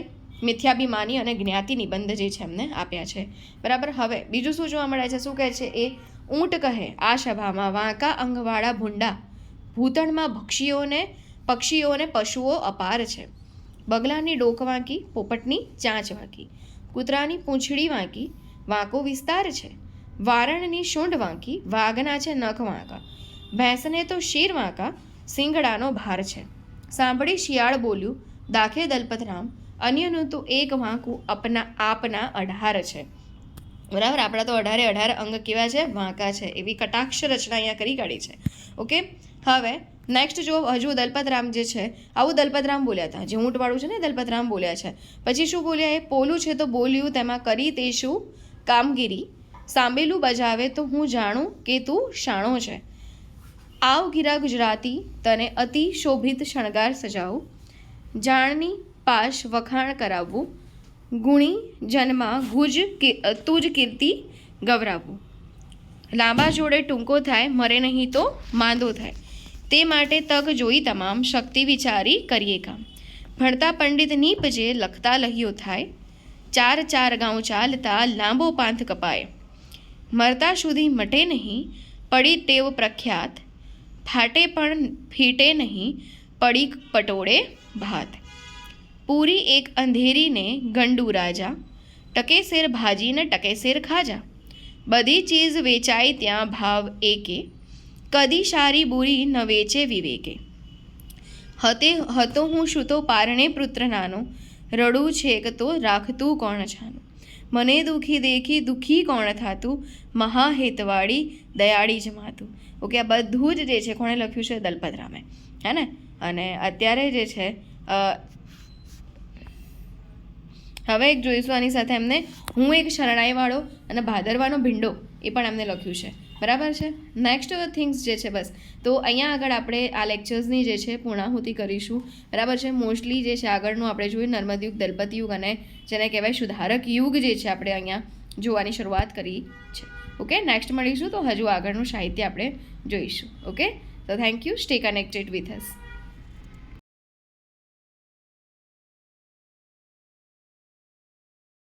મિથ્યાભિમાની અને જ્ઞાતિ નિબંધ જે છે એમને આપ્યા છે બરાબર. હવે બીજું શું જોવા મળે છે? શું કહે છે એ? ઊંટ કહે આ સભામાં વાંકા અંગવાળા ભૂંડા, ભૂતળમાં પક્ષીઓને પશુઓ અપાર છે. બગલાની ડોક વાંકી, પોપટની ચાંચ વાંકી, કૂતરાની પૂંછડી વાંકી, વાંકો વિસ્તાર છે, વારણની સૂંઢ વાંકી, વાઘના છે નખ વાંકા, ભેંસને તો શીર વાંકા, સિંગડાનો ભાર છે. સાંભળી શિયાળ બોલ્યું, દાખે દલપતરામ, અન્યનું તો એક વાંકું આપના 18 છે. બરાબર, આપણા તો 18 અંગ કેવા છે? વાંકા છે. એવી કટાક્ષ રચના અહીંયા કરી કાઢી છે. ઓકે, હવે નેક્સ્ટ જો હજુ દલપતરામ જે છે, આવું દલપતરામ બોલ્યા હતા. જે ઊંટવાળું છે ને દલપતરામ બોલ્યા છે. પછી શું બોલ્યા? એ પોલું છે તો બોલ્યું, તેમાં કરી તે શું કામગીરી, સાંભેલું બજાવે તો હું જાણું કે તું શાણો છે. આવ ગીરા ગુજરાતી, તને અતિ શોભિત શણગાર સજાવું, જાણની પાશ વખાણ કરાવવું, ગુણી જન્મા તુજ કીર્તિ ગવરાવવું. લાંબા જોડે ટૂંકો થાય, મરે નહીં તો માંદો થાય. તે માટે તક જોઈ તમામ, શક્તિ વિચારી કરીએ કામ. ભણતા પંડિત નીપજે, લખતા લહ્યો થાય, 4 ગાઉં ચાલતા લાંબો પાંથ કપાય. મરતા સુધી મટે નહીં, પડી ટેવ પ્રખ્યાત, ફાટે પણ ફીટે નહીં, પડી પટોળે ભાત. પૂરી એક અંધેરીને ગંડુ રાજા, ટકે શેર ભાજીને ટકે શેર ખાજા. બધી ચીજ વેચાય ત્યાં ભાવ એકે, કદી સારી બુરી ન વેચે વિવેકે. હતો હું શુતો પારણે પુત્ર નાનો, રડું છેક તો રાખતું કોણ છાનું. મને દુઃખી દેખી દુઃખી કોણ થાતું, મહાહેતવાળી દયાળી જમાતું. ઓકે, આ બધું જ જે છે કોણે લખ્યું છે? દલપતરામે, હે ને? અને અત્યારે જે છે હવે એક જોઈશું આની સાથે એમને હું એક શરણાઈવાળો અને ભાદરવાનો ભીંડો, એ પણ એમને લખ્યું છે. બરાબર છે. નેક્સ્ટ થિંગ્સ જે છે બસ, તો અહીંયા આગળ આપણે આ લેક્ચર્સની જે છે પૂર્ણાહુતિ કરીશું. બરાબર છે. મોસ્ટલી જે છે આગળનું આપણે જોયું નર્મદ યુગ, દલપત યુગ અને જેને કહેવાય સુધારક યુગ જે છે આપણે અહીંયા જોવાની શરૂઆત કરી છે. ઓકે, નેક્સ્ટ મળીશું તો હજુ આગળનું સાહિત્ય આપણે જોઈશું. ઓકે, તો thank you. Stay connected with us.